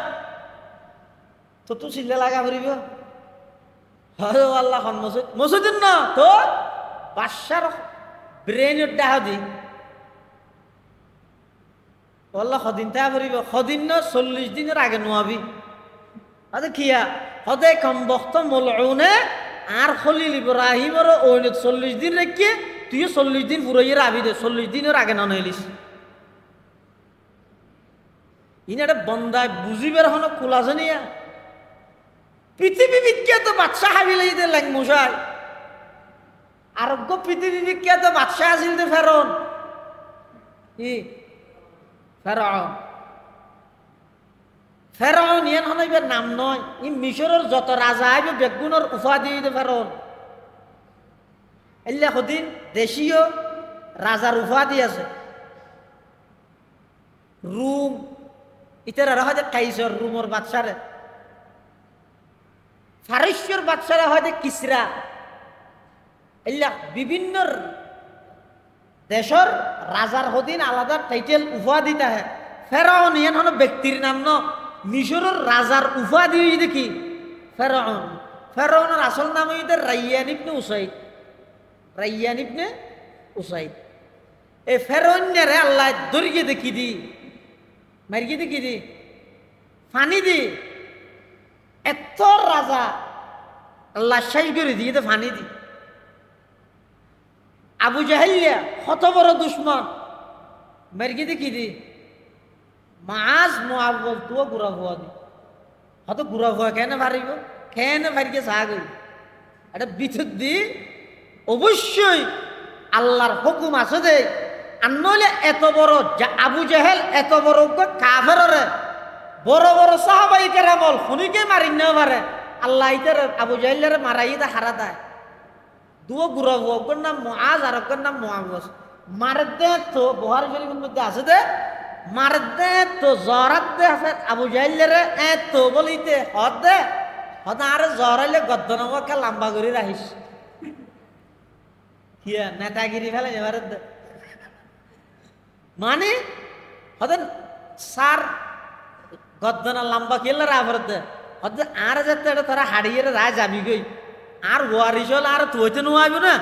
তো তুই চিল্লা লাগা করিব আল্লাহ মসুদিন না তো বাদশার ব্রেনের দেখা দি আল্লাহ সদিন তা করিব সদিন ন 40 দিনের আগে নোয়াবি আচ্ছা খিয়া সদে কম বক্ত মলউনে আর খলিল ইব্রাহিমর ওই 40 দিন রেখে তুই 40 দিন পুরাইয়ের আবি দে 40 দিনের আগে নইলিস ইনি একটা বন্দায় বুঝিবের হন খোলাছে নিয়া পৃথিবী বিখ্যাত বাদশাহ হাবিলাই দে ল্যাংমুসাই আরোগ্য পৃথিবী বিখ্যাত বাদশাহ আছিল দে ফেরন কি ফেরাউন ফেরাউন ইয়ান হনাইবার নাম নয় ই মিশরের যত রাজা আইবে বেগুনের উপাধি দে ফেরাউন এল্লা কদিন দেশীয় রাজার উপাধি আছে রুম ইতারা হয় কাইসর রুমর বাদশারে ফারিসের বাদশারা হয় কিসরা এল্লা বিভিন্ন দেশের রাজার হদিন আলাদা টাইটেল উপাধি থাকে ফেরাউন ইয়ান হন ব্যক্তির নাম ন মিশরের রাজার উপাধি দেখি ফেরাউন ফেরাউনের আসল নাম হইতে রাইয়ান ইবনে উসাইদ রাইয়ান ইবনে উসাইদ এই ফেরাউনের আল্লাহ দরিয়ে দেখি দি মারিয়ে দেখি দি ফানি দি এত রাজা আল্লাহ শেষ করে দিয়ে ফানি দি আবু জাহেলিয়া কত বড় দুশ্মন মারিয়ে দেখি দি মাছ মোয়াব্বল তুও গুড়া ভুয়া দি হয়তো গুড়া ভুয়া কেন ভারিব কেন ভারিকে চা গই এটা বিদ্যুৎ দি অবশ্যই আল্লাহর হুকুম আছে দে আর নইলে এত বড় আবু জাহেল এত বড় কাফেররে বড় বড় সাহাবাই কেরামল শুনিকে মারি না পারে আল্লাহ ইতার আবু জাহেলের মারাই দা হারা দেয় দুও গুড়া ভুয়া নাম মুআজ আর নাম মুআওয়াজ মার দে তো বুখারী শরীফের মধ্যে আছে দে মার দে তো জরাত দে আবু জাহেলের এত বলিতে হদ দে হদ আর জরাইলে গদ্দনমকে লম্বা করে রাখিস কিয়া নেতাগিরি ফেলে এবার দে মানে হদেন সার গদ্দনা লম্বা কেলে রাবার দে হদ আর যেতে এটা তারা হারিয়ে রা যাবি গই আর ওয়ারিস হল আর তুইতে নোয়াইব না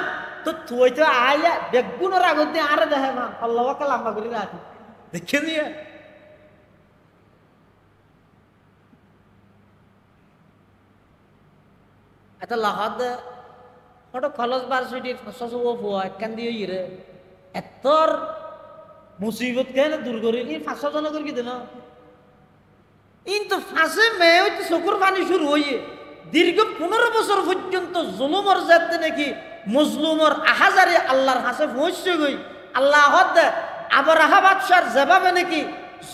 তো তুইতে আইলে বেগুনের আগত দিয়ে আর দেখে না আল্লাহকে লম্বা করে রাখি দেখে দিয়ে এটা লাহাদ হঠাৎ খলস বারসুটির সসব ফুয়া একখান দিয়ে ইরে এতর মুসিবত কেন দূর করে ই 500 জন করে দিল কিন্তু ফাঁসে মেয়ে হইতে চকুর পানি শুরু হইয়ে দীর্ঘ 15 বছর পর্যন্ত জুলুমর যাতে নাকি মজলুমর আহাজারে আল্লাহর হাসে পৌঁছে গই আল্লাহ হদ আবরাহা বাদশার জবাবে নাকি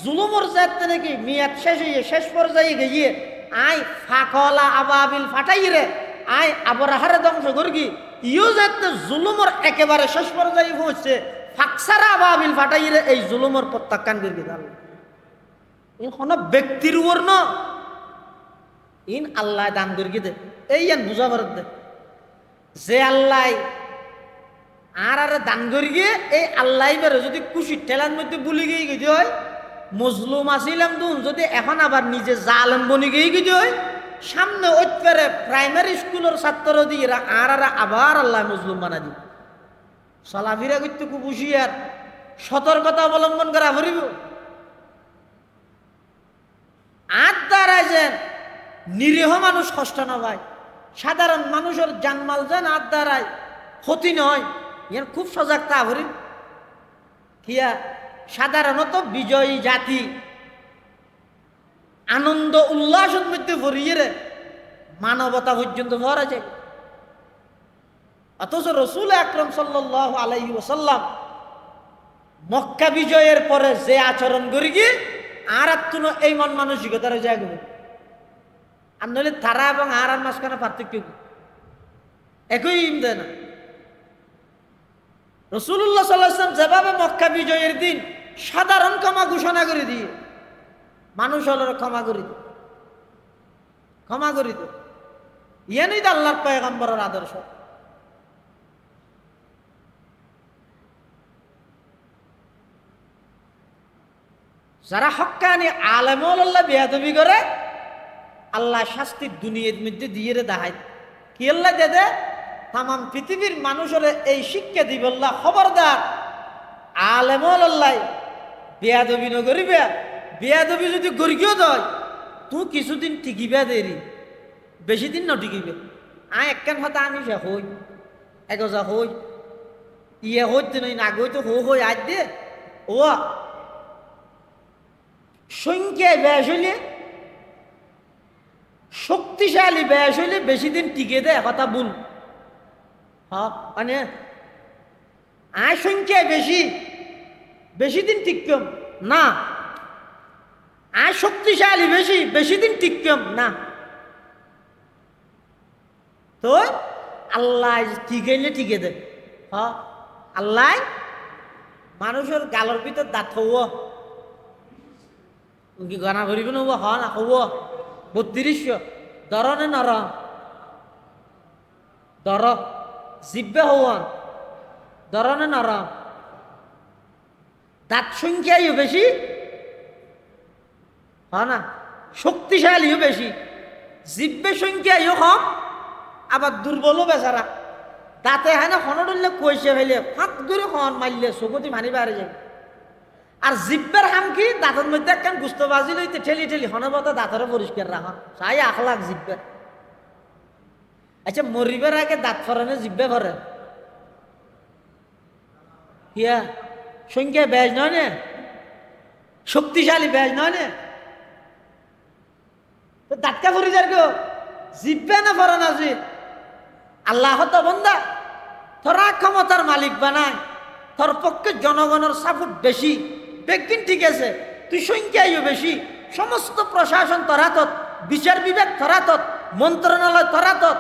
জুলুমর যাতে নাকি মিয়াদ শেষ হইয়ে শেষ পর্যায়ে গিয়ে আই ফাকলা আবাবিল ফাটাই রে আই আবরাহারে ধ্বংস করগি ইও যাতে জুলুমর একেবারে শেষ পর্যায়ে পৌঁছছে ফাকসারা আবাবিল ফাটাই রে এই জুলুমর প্রত্যাখ্যান করবি আল্লাহ কোনো ব্যক্তির উপর ন ইন আল্লাহ দান করি দে এই বুঝাবার দে যে আল্লাহ আর দান করি গিয়ে এই আল্লাহ বেরো যদি খুশি ঠেলার মধ্যে বুলি গিয়ে গেছে হয় মজলুম আসিলাম তুন যদি এখন আবার নিজে জালেম বনি গিয়ে গেছে হয় সামনে ওইপারে প্রাইমারি স্কুলের ছাত্র দিয়ে আর আবার আল্লাহ মজলুম বানা দি চলাফিরা করতে খুব হুঁশিয়ার সতর্কতা অবলম্বন করা ভরিব আর দ্বারাইছেন নিরীহ মানুষ কষ্ট না ভাই সাধারণ মানুষের জানমাল যেন আর দ্বারায় ক্ষতি নয় ইয়ার খুব সজাগ তা ভরিব কিয়া সাধারণত বিজয়ী জাতি আনন্দ উল্লাসের মধ্যে ভরিয়ে রে মানবতা পর্যন্ত ভরা যায় অথচ রসুল আকরাম সাল্লাল্লাহু আলাইহি ওয়াসাল্লাম মক্কা বিজয়ের পরে যে আচরণ করি গিয়ে আর তুনো এই মন মানসিকতার জায়গা আর নইলে তারা এবং আর মাঝখানে পার্থক্য একই দেয় না রসুল্লাহ সাল্লাল্লাহু আলাইহি ওয়াসাল্লাম যেভাবে মক্কা বিজয়ের দিন সাধারণ ক্ষমা ঘোষণা করে দিয়ে মানুষ হল ক্ষমা করে দিত, ক্ষমা করে দিত। ইয়ানই তো আল্লাহর পয়গম্বরের আদর্শ। যারা হক্কানি আলেমুল্লাহ বেয়াদবি করে আল্লাহ শাস্তি দুনিয়ার মধ্যে দিয়ে দেখায়। কি আল্লাহ দে তাম পৃথিবীর মানুষের এই শিক্ষা দিব আল্লাহ, খবরদার আলেমুল্লাহ বেয়াদবি নগরিবে। বেয়াদবি যদি গরিকেও দেয় তুই কিছুদিন টিকিবে দেরি, বেশি দিন নটিকিবে। একখান হতা আমি সে হই এগজা হই ইয়ে হইতে নই না গই তো হই আজ দিয়ে ও সংখ্যায় ব্যাস হইলে শক্তিশালী ব্যাস হইলে বেশি দিন টিকে দেয় কথা ভুল। মানে আয় সংখ্যায় বেশি বেশি দিন টিকম না, আয় শক্তিশালী বেশি বেশি দিন টিকম না। তো আল্লাহ টিকাইলে টিকে দেয়। আল্লাহ মানুষের গালর ভিতর দাঁত হব কি গনা ভরিব নব হ না হব 3200 দরনে নর দর জিব্বে হওয়ান দরনে নর দাঁত সংখ্যাইও বেশি হ না, শক্তিশালীও বেশি, জিব্বে সংখ্যাইও কম, আবার দুর্বলও বেচারা। দাঁতে হয় না খন ধরলে কইসে ফেলে ফাঁক করে খন মারলে চকুতি ভানি বাড়ি যায়। আর জিব্বের হাম কি দাঁতের মধ্যে একখান গুস্ত বাজি লইতে ঠেলি ঠেলি হনবত দাঁতেরও পরিষ্কার রাখা চাই আখলাখ জিব্বের। আচ্ছা মরিবার আগে দাঁত ফরানে জিব্বে ফরে হিয়া সংখ্যা ব্যাজ নয় নে, শক্তিশালী ব্যাজ নয় নে, তো দাঁতকা ফরি যার গো জিব্বে না ফরান আজি। আল্লাহ তো বন্দা তোরা ক্ষমতার মালিক বানায়, তোর পক্ষে জনগণের সাপোর্ট বেশি, বেগিন ঠিক আছে, তুই সংখ্যাইও বেশি, সমস্ত প্রশাসন তরাতত, বিচার বিভাগ তরাতত, মন্ত্রণালয় তরাতত,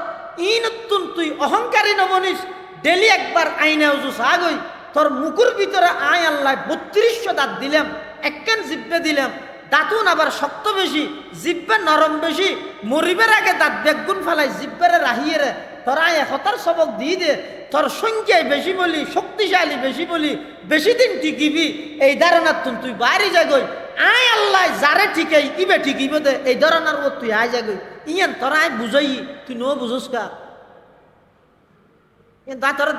ইনতুন তুই অহংকারী নমনিস ডেলি একবার আইনে উজু সাগই তোর মুকুর ভিতরে আয় আল্লাহ 3200 দাঁত দিলাম, একখান জিব্বে দিলাম, দাঁতুন আবার শক্ত বেশি, জিব্বে নরম বেশি, মরিবের আগে দাঁত বেগুন ফেলাই জিব্বেরে রাহিয়ে রে তোর আয় একতার সবক দিয়ে দে, তোর সংখ্যায় বেশি বলি, শক্তিশালী বেশি বলি, বেশি দিন টিকিবি, এই ধারণার তুই বাইরে যাগই আয় আল্লাহ যারে ঠিকাই ইবে ঠিকিব দে, এই ধরনের ও তুই আয় যাগই ইয়ান তোর আয় বুঝাই তুই নো বুঝোস কা দাঁতর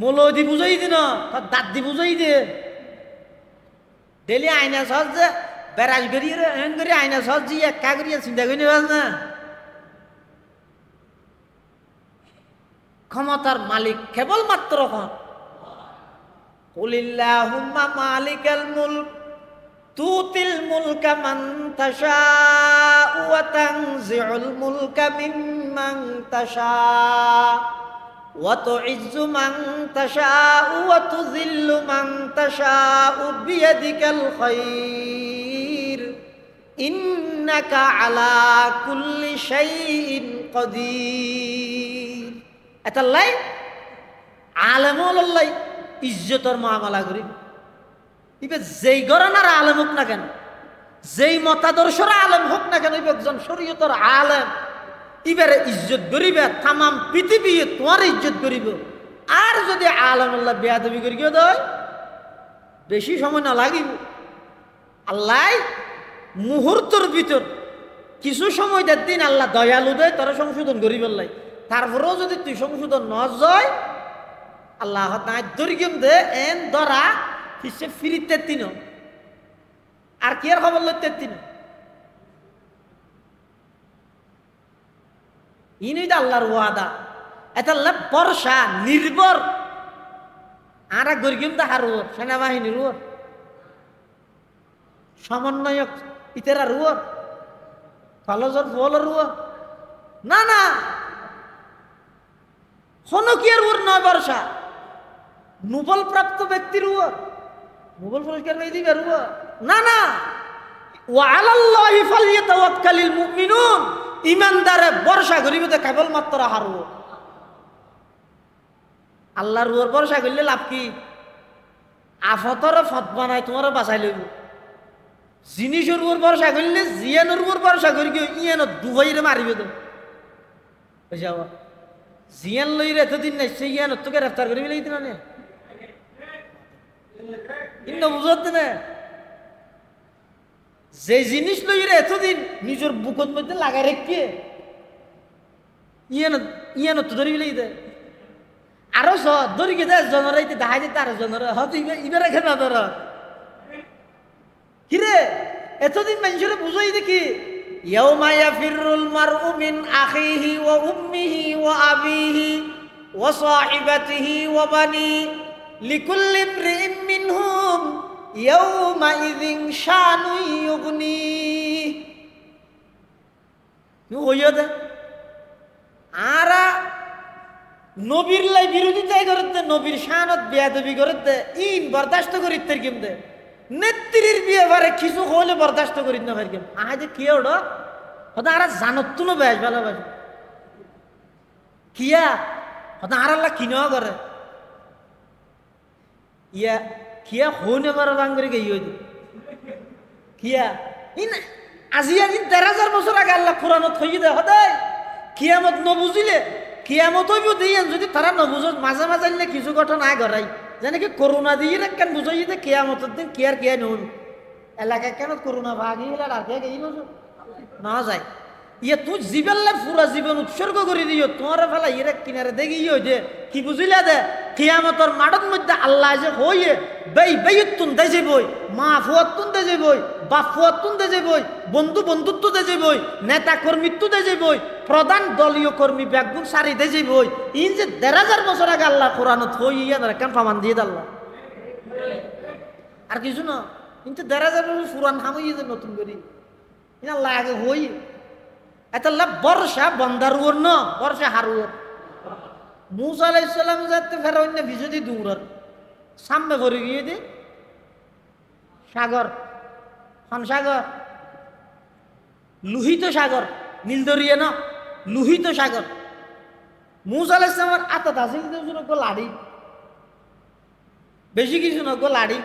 মৌলদি বুঝাই দি না তোর দাঁত দি বুঝাই দে। ডেলি আয়না সহজ যে বেড়াজ বেরিয়ে এন করে আয়না সহজ যে একা করিয়া চিন্তা করি না। ক্ষমতার মালিক কেবলমাত্র হন কুলিল্লাহুম্মা মালিকাল মুলক তুতিল মুলকা মান তাশাউ ওয়া তানজিউল মুলকা মিম্মান তাশাউ ওয়া তুইজ্জু মান তাশাউ ওয়া তুযিল্লু মান তাশাউ বিয়াদিকাল খায়র ইন্নাকা আলা কুল্লি শাইইন কাদির। এতাল্লাই আলেমুল্লাহ ইজ্জতর মুআমালা করি ইবে যেই গরনার আলেম হোক না কেন, যেই মতাদর্শর আলেম হোক না কেন, ইবে একজন শরীয়তর আলেম ইবারে ইজ্জত করিবে, তাম পৃথিবী তোমার ইজ্জত করিব। আর যদি আলেমুল্লাহ বেয়াদবি করি কেউ দেয় বেশি সময় না লাগিব, আল্লাহ মুহূর্তের ভিতর কিছু সময় দেড় দিন আল্লাহ দয়ালু দেয় তারা সংশোধন করিব। তারপরেও যদি তুই সংশোধন ন যায় আল্লাহ দরিগম দে এন দরা কিসে ফিরিতে তিন আর কি আর খবর লইতে তিন ইনি আল্লাহর ওয়াদা। এটা বর্ষা নির্ভর আর গরিগম দা হার সেনাবাহিনীর সমন্বয়ক ইতেরা রুয় কলেজের ফলের রুয় না না হনকিয়ার ওর নয় বর্ষা নোবেল প্রাপ্ত ব্যক্তির ওর নোবেল পুরস্কার পেয়ে দিবে না না ওয়া আলাল্লাহি ফালইয়াতাওয়াক্কালিল মুমিনুন ইমানদারে বর্ষা করিবে তো কেবলমাত্র হারব আল্লাহর ওর বর্ষা করলে লাভ কি? আফতর ফত বানায় তোমার বাঁচাই লইব জিনিসের উপর ভরসা করলে জিয়ানোর উপর ভরসা করি কেউ ইয়ানো দুভাইরে মারিবে তো বুঝাব জিয়ান লইরে এতদিন নাই সে ইয়ানো তোকে গ্রেফতার করিবে লাগি না কিন্তু বুঝতে না যে জিনিস লইরে এতদিন নিজের বুকত মধ্যে লাগাই রেখে ইয়ানো ইয়ানো তো ধরিবে লাগি আরো ধরি গে জনরাইতে দেখা যেত আরো জনরা হয়তো ইবার এখানে না ধর কিরে এতদিন মানুষের বুঝাই দেখি ইয়াউমা ইয়াফিরুল মারউ মিন আখিহি ওয়া উম্মিহি ওয়া আবিহি ওয়া সাহিবাতিহি ওয়া বানি লিকুল্লি ইমরিইন মিনহুম ইয়াউমা ইযিন শানু ইউগনি হইয়দে আরা নবীর লাই বিরোধিতাই করতে নবীর শানত বেয়াদবি করতে ইন বরদাস্ত করিতে কেমতে নেত্রীর বিয়ে বারে কিছু হলে বরদাস্ত করিত না কেম আহ যে কি ওটা হয়তো আর জানত তো না বেশ ভালোবাসে কিয়া হয়তো আর আল্লাহ কিনেও করে ইয়া কিয়া হইনে বারো বাং করে গিয়ে হইত কিয়া ইন আজি আজি ১৩,০০০ বছর আগে আল্লাহ কোরআনত হইয়ে দেয় হদায় কিয়ামত নবুঝিলে কিয়ামত হইব দিয়েন যদি তারা নবুঝ মাঝে মাঝে আনলে কিছু ঘটনা আয় ঘরাই যেন কি করোনা দিয়ে কেন বুঝাই যে কিয়ামতের দিন কি আর কিয়া নহল এলাকায় কেন করোনা ভাগি হলে আর কে গেই না যায় ইয়ে তুই জীবনলে পুরা জীবন উৎসর্গ করে দিও তোমার ফেলা ইয়ে কিনারে দেখি যে কি বুঝিলে দে কিয়ামতর মাঠের মধ্যে আল্লাহ যে হইয়ে বেইতুন দে যাবই মা ফুয়াতুন দে যাবই বাপ ফুয়াতুন দে যাবই বন্ধু বন্ধুত্ব দে যাবই নেতা কর্মীত্ব দে যাবই প্রধান দলীয় কর্মী ব্যাগুন সারি দে যাবই ইন যে ১,৫০০ বছর আগে আল্লাহ কোরআনত হইয়া না কেন প্রমাণ দিয়ে আল্লাহ আর কিছু না কিন্তু ১,৫০০ বছর পুরান হামইয়ে যে নতুন করি আল্লাহ আগে হই এতলা বর্ষা বন্দারুয়ার ন বর্ষা হারুয়ার মুসা আলাইহিস সালাম যাতে ফেরাউন না ভিজে দি দূরর সামনে করে গিয়ে দি সাগর খান সাগর লোহিত সাগর নীলদরিয়া ন লোহিত সাগর মুসা আলাইহিস সালামের আতা দাসিল দিন গো লাড়ি বেশি কিছু না গো লাড়ি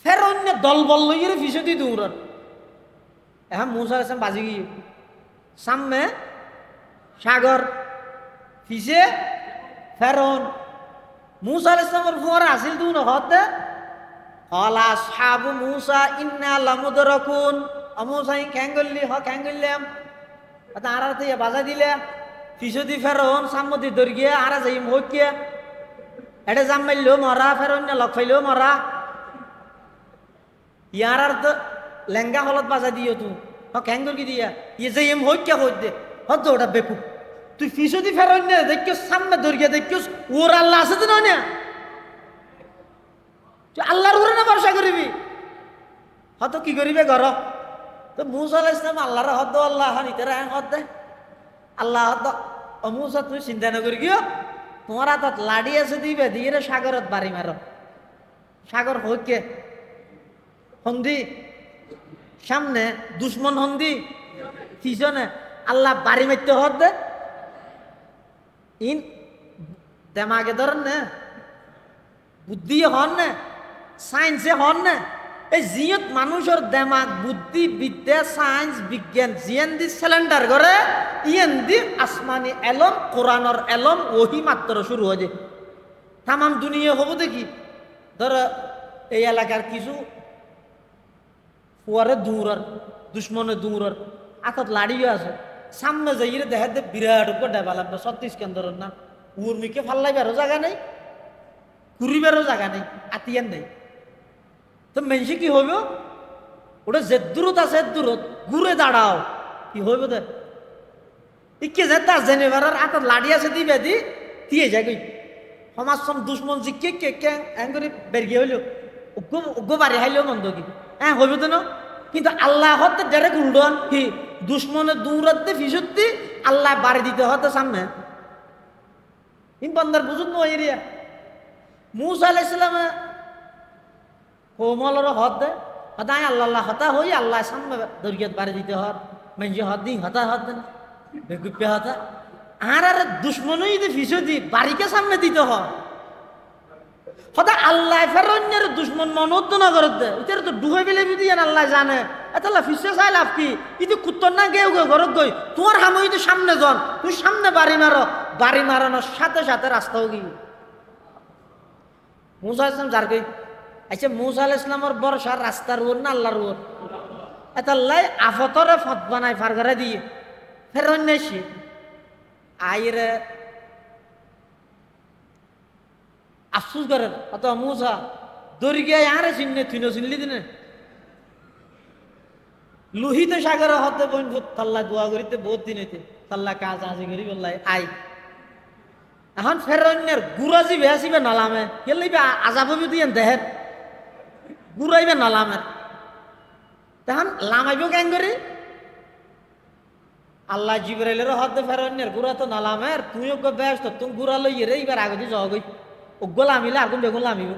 ফেরাউন না দল বল লইরে ভিজে দি দূরর এখন মুসা আলাইহিস সালাম বাজি গিয়ে সামনে সাগর ফিসে ফেরন মুসা আলাইহিস সালামের ফুয়ারা আসিল তুন হতে ক্বালা আসহাবু মুসা ইন্না লামুদরাকুন মুসা ক্যাঙ্গলি ক্যাঙ্গলিয়াম আতা আরাতে বাজা দিলে ফিসদি ফেরন সামদি দর গিয়ে আরা যাইম হকিয়া এটা জামাইলো মরা ফেরন না লক ফাইলো মরা ইয়ার তো লেঙ্গা হলত বাজা দিও তুই ক্যাঙ্গল কি দিয়া ইয়ে যাইম হকিয়া হই দে হত ওটা বেকু তুই ফিসদি ফেরন না দেখিও সামনে দর গিয়ে দেখিও ওর আল্লাহ আছে তো না তুই আল্লাহর উপরে না ভরসা করিবি হত কি করিবে ঘর তো মুসা আলাইহিস সালাম আল্লাহর হদ আল্লাহ নিতেরা হদ দে আল্লাহ হদ ও মুসা তুই চিন্তা না করি গিয়ে তোমার হাতত লাড়ি আছে দিবে দিয়ে সাগরত বাড়ি মারো সাগর হইকে হন্দি সামনে দুশ্মন হন্দি পিছনে আল্লাহ বাড়ি মারতে হদ দে ইন দেমাগে ধরেন না বুদ্ধি হন না সায়েন্সে হন না এই জিয়ত মানুষের দেমাগ বুদ্ধি বিদ্যা সায়েন্স বিজ্ঞান জিয়ান দি সিলিন্ডার করে ইয়ান দি আসমানি এলম কোরআনর এলম ওহি মাত্র শুরু হয়ে যায় তামাম দুনিয়া হবো দেখি ধর এই এলাকার কিছু ফুয়ারে দূরর দুশ্মনে দূরর আতত লাড়িও আছে সামনে যাইয়ে দেখা দে বিরাট ডেভেলপ ৩৬ কেন্দ্রের না উর্মিকে ফাল্লাইবারও জায়গা নেই ঘুরিবারও জায়গা নেই আতিয়ান নেই তো মেনসি কি হইব ওটা যে দূরত আছে দূরত ঘুরে দাঁড়াও কি হইব দে ইকে যে তার জেনেবার আতত লাড়ি আছে দিবে দি দিয়ে যায় গই সমাজ সম দুশ্মন জি কে কে কে করে বেরিয়ে হইল উগ্র বাড়ি হাইলেও মন্দ কি হ্যাঁ হইব তো না কিন্তু আল্লাহ হতে ডাইরেক্ট উল্ডন কি দুশ্মনের দূরত্বে ফিসুত্তি আল্লাহ বাড়ি দিতে হতে সামনে ইন বন্দার বুঝুন না এরিয়া মুসা আলাইহিস সালাম কোমলর হদ দে হদায় আল্লাহ হতা হই আল্লাহ সামনে দরিয়াত বাড়ি দিতে হত মেনজি হদ দি হতা হদ দেন বেগুপে হতা আর দুশ্মনই যদি ফিসুত্তি বাড়িকে সামনে দিতে হয় সদা আল্লাহ ফেরনের দুশ্মন মনত না করে দে এটার তো ডুবে বেলে দিয়ে আল্লাহ জানে এতলা ফিসে চাই লাভ কি ইতি কুত্তর না গেও গে ঘরত গই তোমার হামই তো সামনে জন তুই সামনে বাড়ি মারানোর সাথে সাথে রাস্তাও গিয়ে মুসা ইসলাম যার গই আচ্ছা মুসা আল ইসলামের বর্ষার রাস্তার ওর না আল্লাহর ওর এতলাই আফতরে ফত বানায় ফারগারা দিয়ে ফেরন এসে আইরে আফসুস করেন অত মুসা দৌড়ি গিয়ে আরে চিনলে তুই চিনলি দিনে লোহিত সাগরে হতে বোন তাল্লা দোয়া করিতে বহুত দিন হইতে তাল্লা কাজ আজি করি বললাই আই এখন ফেরনের গুড়া জিবে আসিবে নালামে কেলিবে আজাবি দিয়ে দেহের গুড়াইবে নালামের তখন লামাইব কেন করি আল্লাহ জিবরাইলের হতে ফেরনের গুড়া তো নালামের তুইও ব্যস্ত তুমি গুড়া লইয়ে রে এবার আগে দিয়ে যাওয়া গই ওগুলো লামিলে আগুন বেগুন লামিব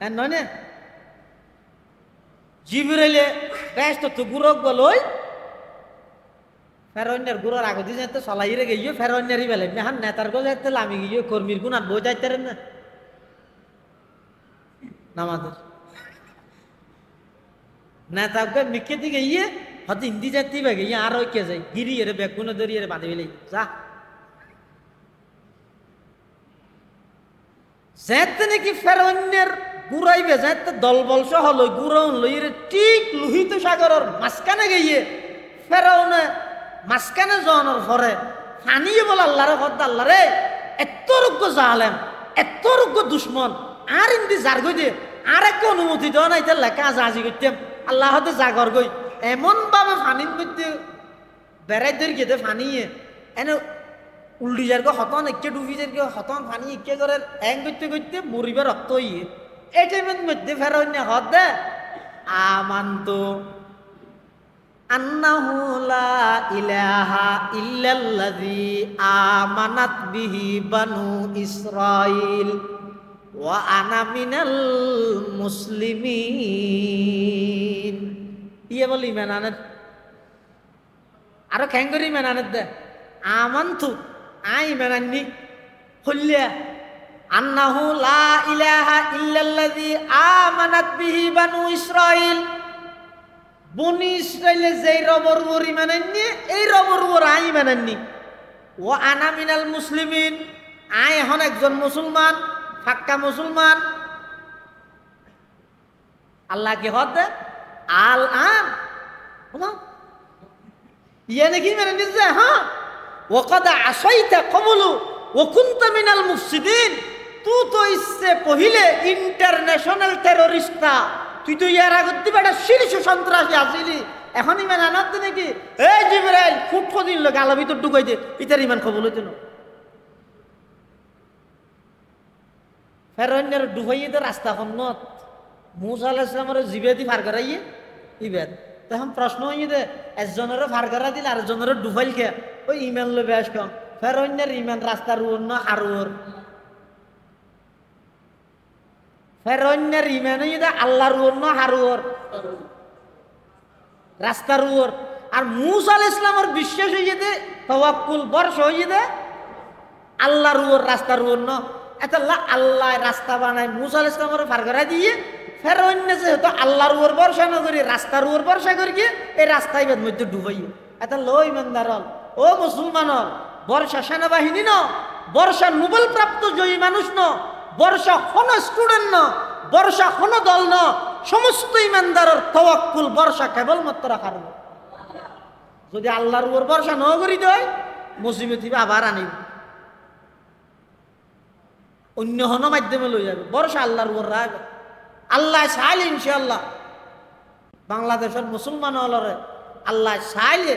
নয় না জিবরাইলে ব্যস্ত তো গুড়ো গলই ফেরনের গুড়ার আগে দিয়ে যাতে চলাই রে গিয়ে ফেরনেরই বেলে মেহান নেতার গো যাতে লামি গিয়ে কর্মীর গুণ আর বই যাইতে না নামাজের নেতাকে মিকে দিকে গিয়ে হয়তো হিন্দি যাতে বেগে ইয়ে আর কে যায় গিরি এর বেগুনে দরিয়ে বাঁধে বেলে যা যেতে নাকি ফেরনের গুড়াইবে যেতে দলবল সহ লই গুড়াউন লই ঠিক লোহিত সাগরের মাঝখানে গিয়ে ফেরাউনে মাঝখানে যাওয়ানোর পরে ফানিয়ে বলে আল্লাহরে হদ্দ আল্লাহ রে এত রোগ্য জালেম এত রোগ্য দুশ্মন আর ইন্দি জার গই দিয়ে আর একটা অনুমতি দেওয়া নাই তার লেখা আজি করতাম আল্লাহ হতে জাগর গই এমন ভাবে ফানির মধ্যে বেড়াই ধরে গেতে ফানিয়ে এনে উল্টি যার হতন একে ডুবি যার হতন ফানি একে করে এং করতে করতে মরিবার রক্ত হইয়ে এই টাইমের মধ্যে ফেরত হদ দে আমান্তু আন্নাহু লা ইলাহা ইল্লাল্লাযী আমানাত বিহি বানু ইসরাঈল ওয়া আনা মিনাল মুসলিমিন ইয়ে বলি ইমান আনেন আরো খ্যাং করি ইমান আনেন দে আমান্তু আই মেনান্নি হল্লিয়া আন্নাহু লা ইলাহা ইল্লাল্লাযী আমানাত বিহি বানু ইসরাঈল বনি ইসরাঈলে যেই রবর ওর ইমানান্নি এই রবর ওর আই মেনান্নি ও আনা মিনাল মুসলিমিন আই এখন একজন মুসলমান ফাক্কা মুসলমান আল্লাহ কি হতে আল আন ইয়ে নাকি মেনান্নি যে হ্যাঁ وقد عصيت قبل وكنت من المفسدين তু তো ইসে পहिले ইন্টারন্যাশনাল টেররিস্টটা তুই তো ইয়ার আগে দিবাটা শীর্ষ সন্ত্রাসী আসিলি এখন ইমান আনাত নাকি এই জিবরাইল ফুট দিল গালা ভিতর ঢুকাই দে ইতার ইমান কবুল হইতো না ফেরনের ডুবাইয়ে তো রাস্তা খন্নত মুসা আলাইহিস সালামের জিবেদি পার করাইয়ে ইবেদ তখন প্রশ্ন হইয়ে দে একজনের ফার করা দিল আর একজনের ডুবাইল কে ওই ইমান লো বেশ কম ফেরনের ইমান রাস্তার উর না হারুর ফেরনের ইমান হইয়ে দে আল্লাহর উর না হারুর রাস্তার উর আর মুসা আলাইহিস সালামের বিশ্বাস হইয়ে দে তাওয়াক্কুল বর্ষ হইয়ে দে আল্লাহর উর রাস্তার উর না এত আল্লাহ রাস্তা বানায় মুসা আলাইহিস সালামের ফার করা দিয়ে ফেরনে যেহেতু আল্লাহর উপর ভরসা না করি রাস্তার উপর ভরসা করি এই রাস্তায় মধ্যে ডুবাই এত লো ইমানদার ও মুসলমান বর্ষা সেনাবাহিনী ন বর্ষা নোবেল প্রাপ্ত জয়ী মানুষ ন বর্ষা কোন স্টুডেন্ট ন বর্ষা কোন দল ন সমস্ত ইমানদারের তাওয়াক্কুল বর্ষা কেবলমাত্র রাখার যদি আল্লাহর উপর ভরসা ন করি দেয় মুসিবত আবার আনিব অন্য হন মাধ্যমে লই যাবে বর্ষা আল্লাহর উপর রাখবে আল্লাহ চাইলে ইনশাআল্লাহ বাংলাদেশের মুসলমান হলরে আল্লাহ চাইলে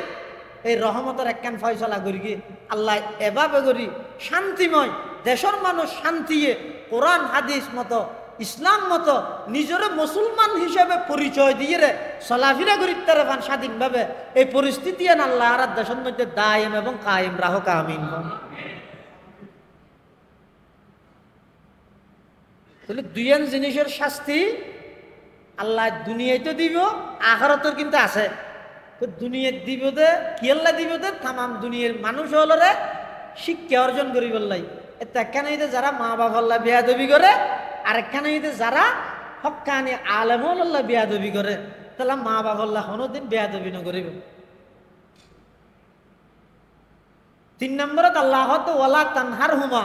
এই রহমতের একখান ফয়সলা করি গিয়ে আল্লাহ এভাবে করি শান্তিময় দেশের মানুষ শান্তিয়ে কোরআন হাদিস মতো ইসলাম মতো নিজের মুসলমান হিসেবে পরিচয় দিয়ে রে চলাফেরা করি তারা স্বাধীনভাবে এই পরিস্থিতি আল্লাহ আর দেশের মধ্যে দায়েম এবং কায়েম রাহক আমিন। তাহলে দুইয়ান জিনিসের শাস্তি আল্লাহ দুনিয়ায় তো দিব আখিরাতের কিন্তু আছে তো দুনিয়ায় দিব দে কি আল্লাহ দিব দে তামাম দুনিয়ার মানুষ হলরে শিক্ষা অর্জন করি বললাই একখানে যারা মা বাবাল্লাহ বেয়াদবি করে, আর একখানে যারা হক্কানি আলেমুল্লাহ বেয়াদবি করে, তাহলে মা বাবাল্লাহ কোনোদিন বেয়াদবি নকরিব। 3 নম্বরত আল্লাহ ওয়ালা তানহার হুমা,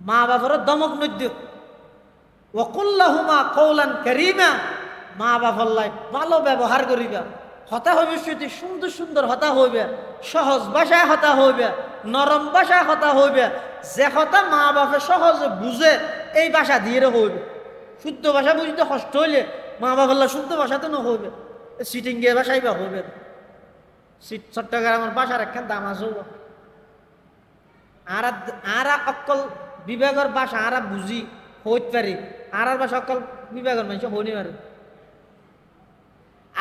মা বাবার দমক নদ্য, ওয়াকুল্লাহুমা কওলান কারীমা, মা বাবাল্লাহ ভালো ব্যবহার করিবা। হতা হইবে সেটি সুন্দর সুন্দর হতা হইবে, সহজ ভাষায় হতা হইবে, নরম ভাষায় হতা হইবে। যে কথা মা বাপে সহজে বুঝে এই ভাষা দিয়ে হইবে। শুদ্ধ ভাষা বুঝতে কষ্ট হইলে মা বাবাল্লাহ শুদ্ধ ভাষা তো নহইবে, সিটিং গিয়ে ভাষাই বা হইবে। চট্টগ্রামের ভাষার একখান দাম আছে। আর অকল বিভাগের ভাষা আর বুঝি হইতে পারি, আর ভাষা অকল বিভাগের মানুষ হইনি পারে।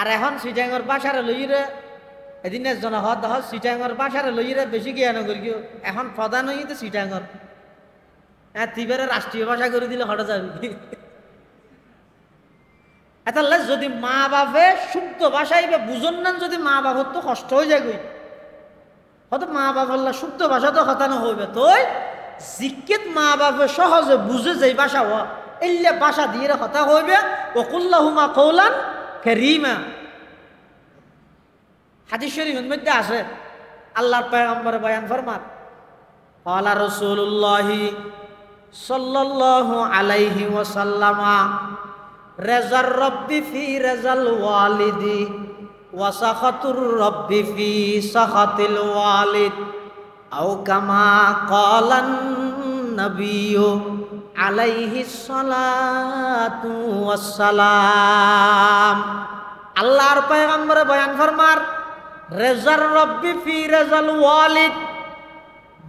আর এখন সিটাঙর বাসারে লইরে এদিন একজন হত সিটাঙর বাসারে লইরে বেশি জ্ঞান করি। এখন প্রধান হইতে সিটাঙর, হ্যাঁ তিবারে রাষ্ট্রীয় ভাষা করে দিলে হঠাৎ যাবি। এতাল্লা যদি মা বাপে শুদ্ধ ভাষাই বা বুঝন না, যদি মা বাবার তো কষ্ট হয়ে যায় গই, হয়তো মা বাবাল্লা শুদ্ধ ভাষা তো হতানো হইবে। তো জিজ্ঞেত মা বাপে সহজে বুঝে যে ভাষা এলে ভাষা দিয়ে হতা হইবে। ওকুল্লাহুমা কওলান কারীমা। হাদিস শরীফের মধ্যে আছে আল্লাহর পয়গম্বর বয়ান ফরমান, ক্বালা রাসূলুল্লাহ সাল্লাল্লাহু আলাইহি ওয়াসাল্লাম, রাজার রব্বি ফি রাজাল ওয়ালিদি ওয়া সাখাতুর রব্বি ফি সাখাতিল ওয়ালিদ, আও কামা ক্বালান নবিয়্যু আলাইহিস সালাতু ওয়াস সালাম। আল্লাহর পয়গম্বর বয়ান ফরমার, রেজার রব্বি ফি রেজাল ওয়ালিদ,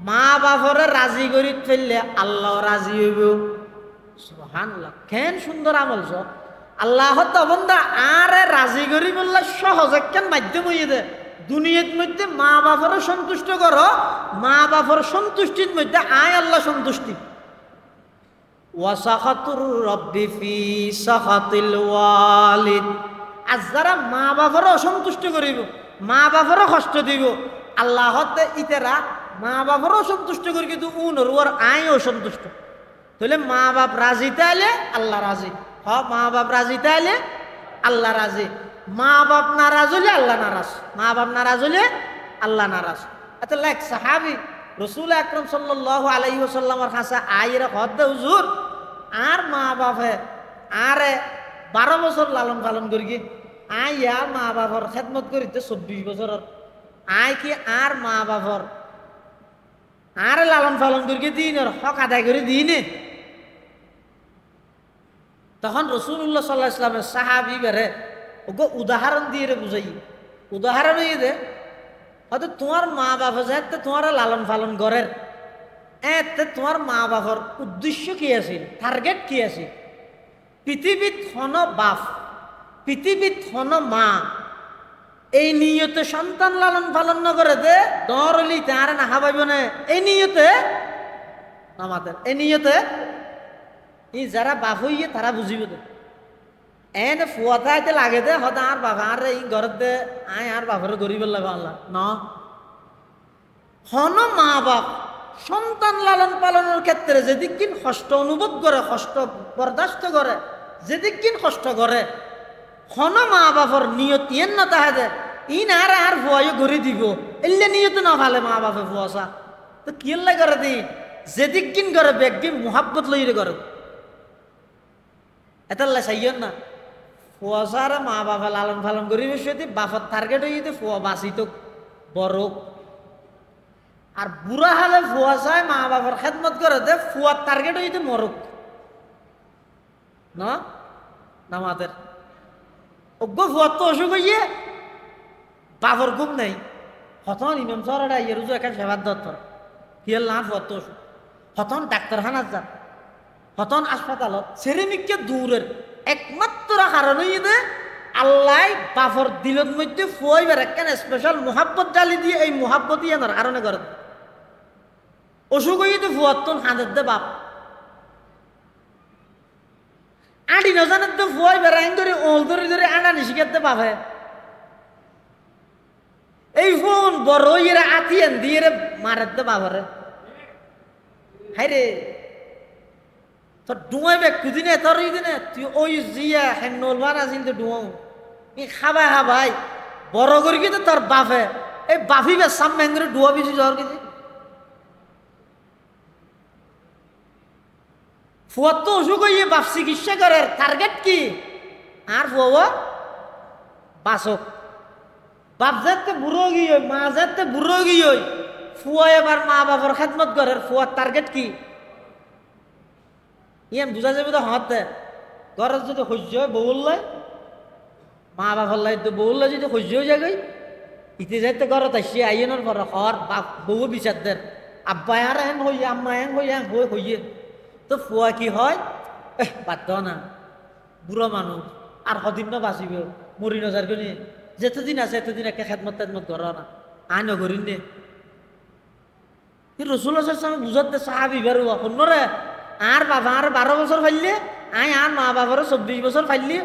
মা বাপরে রাজি করি ফেললে আল্লাহ রাজি হইব। সুবহানাল্লাহ, কেন সুন্দর আমল। আল্লাহ তো বন্দা আরে রাজি করি বললে সহজ একখান মাধ্যম হইয়ে দে। দুনিয়ার মধ্যে মা বাপরে সন্তুষ্ট করো, মা বাপর সন্তুষ্টির মধ্যে আয় আল্লাহ সন্তুষ্টি। ওয়া সাখাতুর রব্বি ফি সাখাতিল ওয়ালিদ, আর যারা মা বাবারও অসন্তুষ্ট করিব, মা বাবারও কষ্ট দিব, আল্লাহ ইতেরা মা বাবারও সন্তুষ্ট করি, কিন্তু উনর ওর আয়ও সন্তুষ্ট। তাহলে মা বাপ রাজি তাইলে আল্লাহ রাজি, মা বাপ রাজি তাইলে আল্লাহ রাজি। মা বাপ নারাজ হলে আল্লাহ নারাজ, মা বাপ নারাজ হলে আল্লাহ নারাজ। আচ্ছা লাইক সাহাবি রসুল আকরাম সাল্লাল্লাহু আলাইহি ওয়াসাল্লামের কাছে আইরা হদ্দে হুজুর, আর মা বাপে আরে 12 বছর লালন পালন করি, আই আর মা বাবার খেদমত করিতে 24 বছরের, আই কি আর মা বাবার আর লালন পালন করি দিন হক আদায় করে দিনে। তখন রসুল্লাহ সাল্লাল্লাহু আলাইহি ওয়াসাল্লামের সাহাবি বেরে ওকে উদাহরণ দিয়ে বুঝাই। উদাহরণ হয়ে দে, হয়তো তোমার মা বাবা যাতে তোমার লালন পালন করেন, এতে তোমার মা বাবার উদ্দেশ্য কি আছে, টার্গেট কি আছে। পৃথিবীত হন বাপ, পৃথিবীত হন মা, এই নিয়তে সন্তান লালন পালন ন করে দে দরলি তার না হাবাইব না, এই নিয়তে আমাদের এই নিয়তে ই যারা বাপ হইয়ে তারা বুঝিব দে। এন ফুয়াতে লাগে দে হতা আর বাবা আর এই ঘর দে আয় আর বাপের গরিব আল্লাহ ন হন মা বাপ সন্তান লালন পালনের ক্ষেত্রে যেদিকিন কষ্ট অনুভব করে, কষ্ট বরদাস্ত করে, যেদিকিন কষ্ট করে, হন মা বাপর নিয়ত ইয়েন না তাহে দে ইন আর ফুয়াইও ঘুরে দিব, এলে নিয়ত না ভালে মা বাপে ফুয়াশা তো কিল্লা করে দি যেদিকিন করে বেগি মোহাব্বত লইরে করে এতাল্লা চাইয়েন না। ফুয়াশার মা বাপা লালন পালন করি বেশি বাপর টার্গেট হইতে ফুয়া বাঁচিত বড়, আর বুড়া হালে ফুয়া চায় মা বাবার খেদমত করে দে ফুয়ার টার্গেট হইতে মরক না নামাদের অজ্ঞ ফুয়ার তো অসুখ হইয়ে বাপর ঘুম নেই, হতন ইমাম সরাটা ইয়ে রুজু একটা সেবার দত্তর হিয়াল না ফুয়ার তো অসুখ, হতন ডাক্তারখানার যান, হতন হাসপাতালত সেরেমিককে দূরের একমাত্র কারণ হইয়ে আল্লাহ বাপর দিলের মধ্যে ফুয়াইবার একখান স্পেশাল মোহাব্বত ডালি দিয়ে এই মোহাব্বত ইয়ানোর কারণে করে অসুখ হইতে ফুয়াত্তন হাঁদের দে বাপ আড়ি নজানের তো ফুয়াই বেড়াইন ধরে ওল ধরে ধরে আনা নিশিকের দে বাপে এই ফোন বড় ইয়ে আতিয়ান দিয়ে মারের দে বাপরে হাই রে তোর ডুয়াই বে কুদিনে তোর দিনে তুই ওই জিয়া হেন্নল বান আছিল তো ডুয়াও ই খাবাই খাবাই বড় করি কিন্তু তোর বাপে এই বাফি বে সাম মেঙ্গরে ডুয়া বেশি জ্বর কিছু ফুয়ার তো অসুখ হইয়ে বাপ চিকিৎসা করে টার্গেট কি আর ফুয়া বাসক বাপ যাতে বুড়ো গিয়ে মা যাতে বুড়ো গিয়ে ফুয়া এবার মা বাবার খেদমত করে ফুয়ার টার্গেট কি ইয়ান বুঝা যাবে তো হাতে ঘরের যদি সহ্য হয় বউল্লাই মা বাবার লাই তো বউল্লাই যদি সহ্য হয়ে যায় ইতি যাইতে ঘরত আসি আইনের পর হর বাপ বউ বিচারদের আব্বা আর হেন হইয়ে আম্মা হেন হইয়া হইয়ে তো ফুয়া কি হয় বাধ্য না বুড়ো মানুষ আর সদিন ন বাঁচিব মরি নজার কোনি যেতদিন আছে এতদিন একে খেদমত টেদমত কর না আই নগরিন নে রসুল বুঝত দে সাহাবি বেরো শুনরে আর বাবা আর 12 বছর ফাইলে আই আর মা বাবার 24 বছর ফাইলি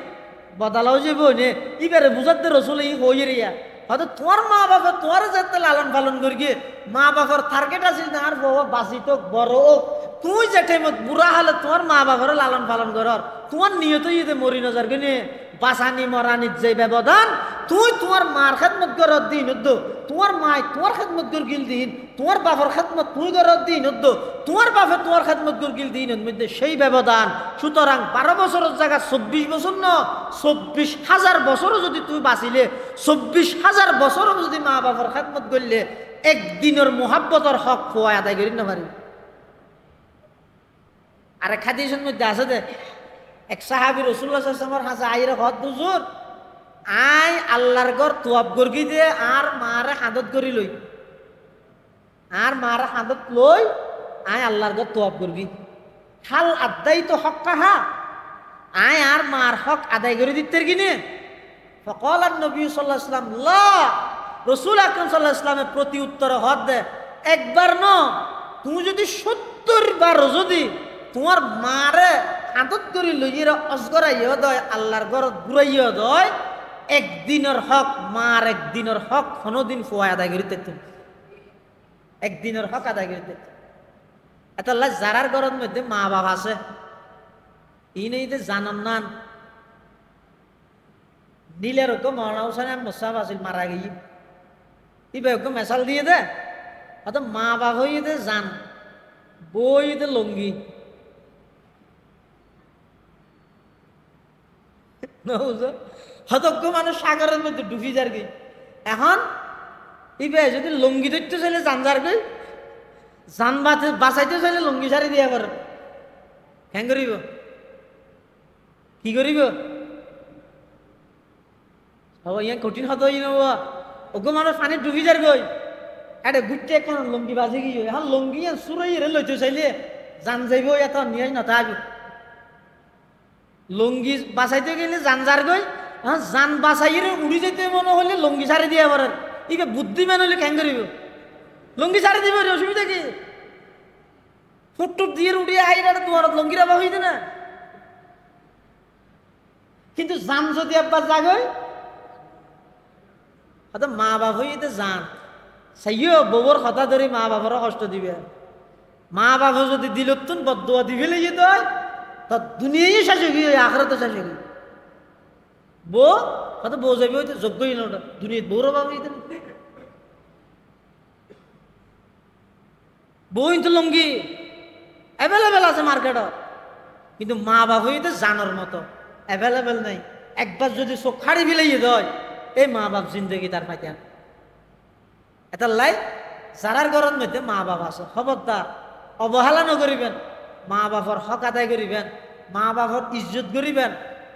বদালাও যাব নে ইবারে বুঝত দে রসুল ই হই রিয়া হয়তো তোমার মা বাবা তোমার যাতে লালন পালন করি গিয়ে মা বাবার টার্গেট আছে না আর বাবা বাঁচিত বড় তুই যে টাইমত বুড়া হলে তোমার মা বাবার লালন পালন কর তোমার নিয়ত ইয়ে মরি নজর গিয়ে বাঁচানি মরানির যে ব্যবধান তুই তোমার মার খেদমত করার দিন তোমার মায় তোমার খেদমত কর গিল দিন তোমার বাবার খেদমত তুই করার দিন তোমার বাপে তোমার খেদমত কর গিল দিন মধ্যে সেই ব্যবধান সুতরাং 12 বছরের জায়গা 24 বছর ন 24,000 বছরও যদি তুই বাঁচিলে 24,000 বছরও যদি মা বাবার খেদমত করলে একদিনের মোহাব্বতর হক খোয়া আদায় করি না পারি আর এক হাদিসের মধ্যে আছে দে এক সাহাবী রাসূলুল্লাহ সাল্লাল্লাহু আলাইহি ওয়াসাল্লামের হাসা আইরে হদ হুজুর আই আল্লাহর ঘর তোয়াব গর্গি দে আর মারে হাদত করি লই আর মারে হাদত লই আই আল্লাহর ঘর তোয়াব গর্গি হাল আদাই তো হক কাহা আই আর মার হক আদায় করে দিতে কিনে ফকাল নবী সাল্লাল্লাহু আলাইহি ওয়াসাল্লাম লা রাসূল আকরাম সাল্লাল্লাহু আলাইহি ওয়াসাল্লামের প্রতি উত্তর হদ দে একবার ন তুমি যদি 70 বার যদি তোমার মারে আদত করি লইয়ের অজগরাইও দয় আল্লাহর ঘরত ঘুরাইও দয় একদিনের হক মার একদিনের হক কোনোদিন ফুয়া আদায় করিতে তুমি একদিনের হক আদায় করিতে এত আল্লাহ যারার ঘরের মধ্যে মা বাবা আছে ই নেই যে জানান নান নীলের ওকে মৌলানা হোসেন মোসাফ আছিল মারা গিয়ে ইবে ওকে মেশাল দিয়ে দে অত মা বাবা হইয়ে দে জান বই দে লঙ্গি হতজ্ঞ মানুষ সাগরের মধ্যে ডুবি যার গই এখন ইবে যদি লঙ্গি ধরতে চাইলে জান যার গই জান বাঁচাইতে চাইলে লঙ্গি সারি দিয়া পারে হ্যাং করিব কি করিব ইয়া কঠিন হত ওগো মানুষ পানি ডুবি যার গই এটা গুটে এখন লঙ্গি বাজে গিয়ে এখন লঙ্গি সুরাই লইতে চাইলে জান যাইব এত নিয়ে নথাক লঙ্গি বাঁচাইতে গেলে জানজার গই জান বাঁচাইরে উড়ি যেতে মনে হলে লঙ্গি ছাড়ি দিয়ে আবার ইকে বুদ্ধিমান হলে ক্যাং করিব লঙ্গি ছাড়ি দিব অসুবিধা কি ফুটটুপ দিয়ে উড়িয়ে আইরা তোমার লঙ্গিরা বা হইতে না কিন্তু জান যদি আব্বার জাগই হয়তো মা বাপ হইতে জান সাইও বউর কথা ধরে মা বাবারও কষ্ট দিবে মা বাবা যদি দিলতুন বদুয়া দিবে লেগে তো দুনিয়াই শেষ হয়ে গিয়ে আখরাতে শেষ হয়ে গিয়ে বউ হয়তো বউ যাবি হইতে যোগ্যই না ওটা দুনিয়া বউরও বাবা হইতে বউ কিন্তু লঙ্গি অ্যাভেলেবেল আছে মার্কেটত কিন্তু মা বাবা হইতে জানার মতো অ্যাভেলেবেল নাই একবার যদি চোখ খাড়ি ফেলাইয়ে দেয় এই মা বাপ জিন্দগি তার পাইতেন এটা লাই যারার ঘরের মধ্যে মা বাবা আছে খবরদার অবহেলা নকরিবেন মা বাবার হক আদায় করিবেন মা বাবার ইজ্জত করিবেন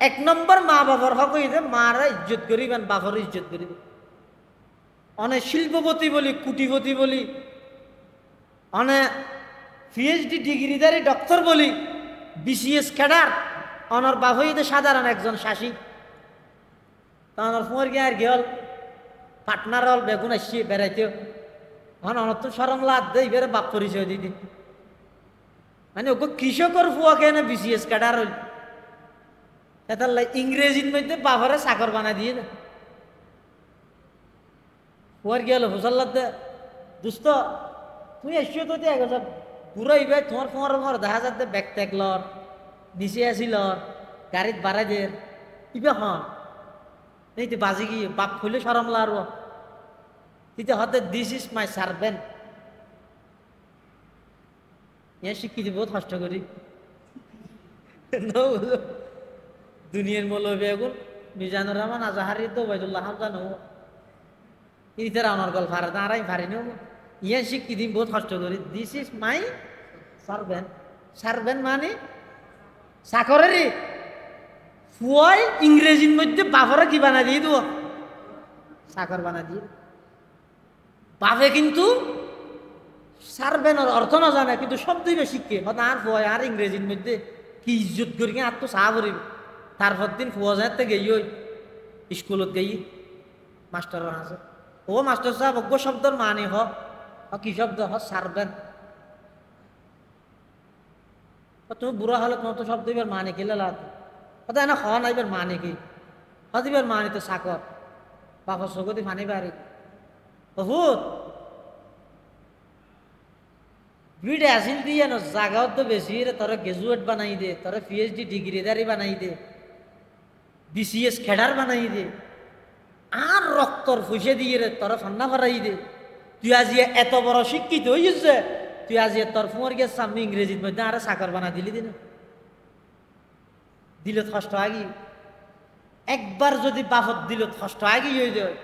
1 নম্বর মা বাবার হক হইতে মারা ইজ্জত করিবেন বাবার ইজ্জত করিবেন অনেক শিল্পপতি বলি কুটিপতি বলি অনেক পিএইচডি ডিগ্রিধারী ডক্টর বলি বিসিএস ক্যাডার অনর বাপ হইতে সাধারণ একজন শাসী তখন ফুয়ার গিয়ে আর গেল পার্টনার হল বেগুন আসছি বেড়াইতেও এখন অনত সরম লাদ দেই বেড়ে বাপ পরিচয় দিদি মানে ওকে কৃষকর ফুয়া কেন বিসিএস ক্যাডার হইল এটা ইংরেজির মধ্যে বাবারে চাকর বানাই দিয়ে না ফুয়ার গেল হুসাল্লাদ দে দুস্ত তুই এসিও তো এক পুরো ইবে তোমার ফোঁয়ার দেখা যাচ্ছে ব্যাগ ট্যাগ লর নিচে আসিল গাড়িত বাড়াই দের ইবে হন এই তো বাজি গিয়ে বাপ খুলে সরমলা আর তিতে হতে দিস ইজ মাই সার্ভেন্ট ইয়ে স্বীকৃতি বহুত কষ্ট করি দুনিয়ার মৌলবী এখন মিজানুর রহমান আজাহারি তো ওবায়দুল্লাহ হামজান ইতার আমার গল্প ফারে না আরাই ফারি নি ইয়ে স্বীকৃতি বহুত কষ্ট করি this is my servant servant মানে চাকরেরই ফুয়াই ইংরেজির মধ্যে বাপরে কি বানা দিয়ে দেব চাকর বানা দিয়ে বাপে কিন্তু সার্ভেন্টের অর্থ না জানে কিন্তু শব্দ শিখে আর ফুয়াই আর ইংরেজির মধ্যে কি ইজ্জত করি আর তো চা করিব তারপর দিন ফুয়া যাতে গেই ওই স্কুলত গেই মাস্টার আছে ও মাস্টার সাহেব অজ্ঞ শব্দর মানে কি শব্দ সার্ভেন্ট তুমি বুড়া হলে তোমার তো শব্দ এবার মানে খেলে লাতে কথা এনে খাওয়া না এবার মানে কি হদিবার মানে তো চাকর বাপর চকতি ফানি বাড়ি বহুত ভিড়ে আসিল দিয়ে না জাগাও তো বেশি রে তোরা গ্রাজুয়েট বানাই দে তোরা পিএইচডি ডিগ্রিদারি বানাই দে বিসিএস খেডার বানাই দে আর রক্তর ফুসে দিয়ে রে তোরা ফান্না ফারাই দে তুই আজি এত বড় শিক্ষিত হয়েছে তুই আজি তোর ফুয়ার গিয়ে সামনে ইংরেজির মধ্যে আরে চাকর বানা দিলি দিন দিল কষ্ট আগি একবার যদি বাপত দিল কষ্ট আগি হয়ে যায়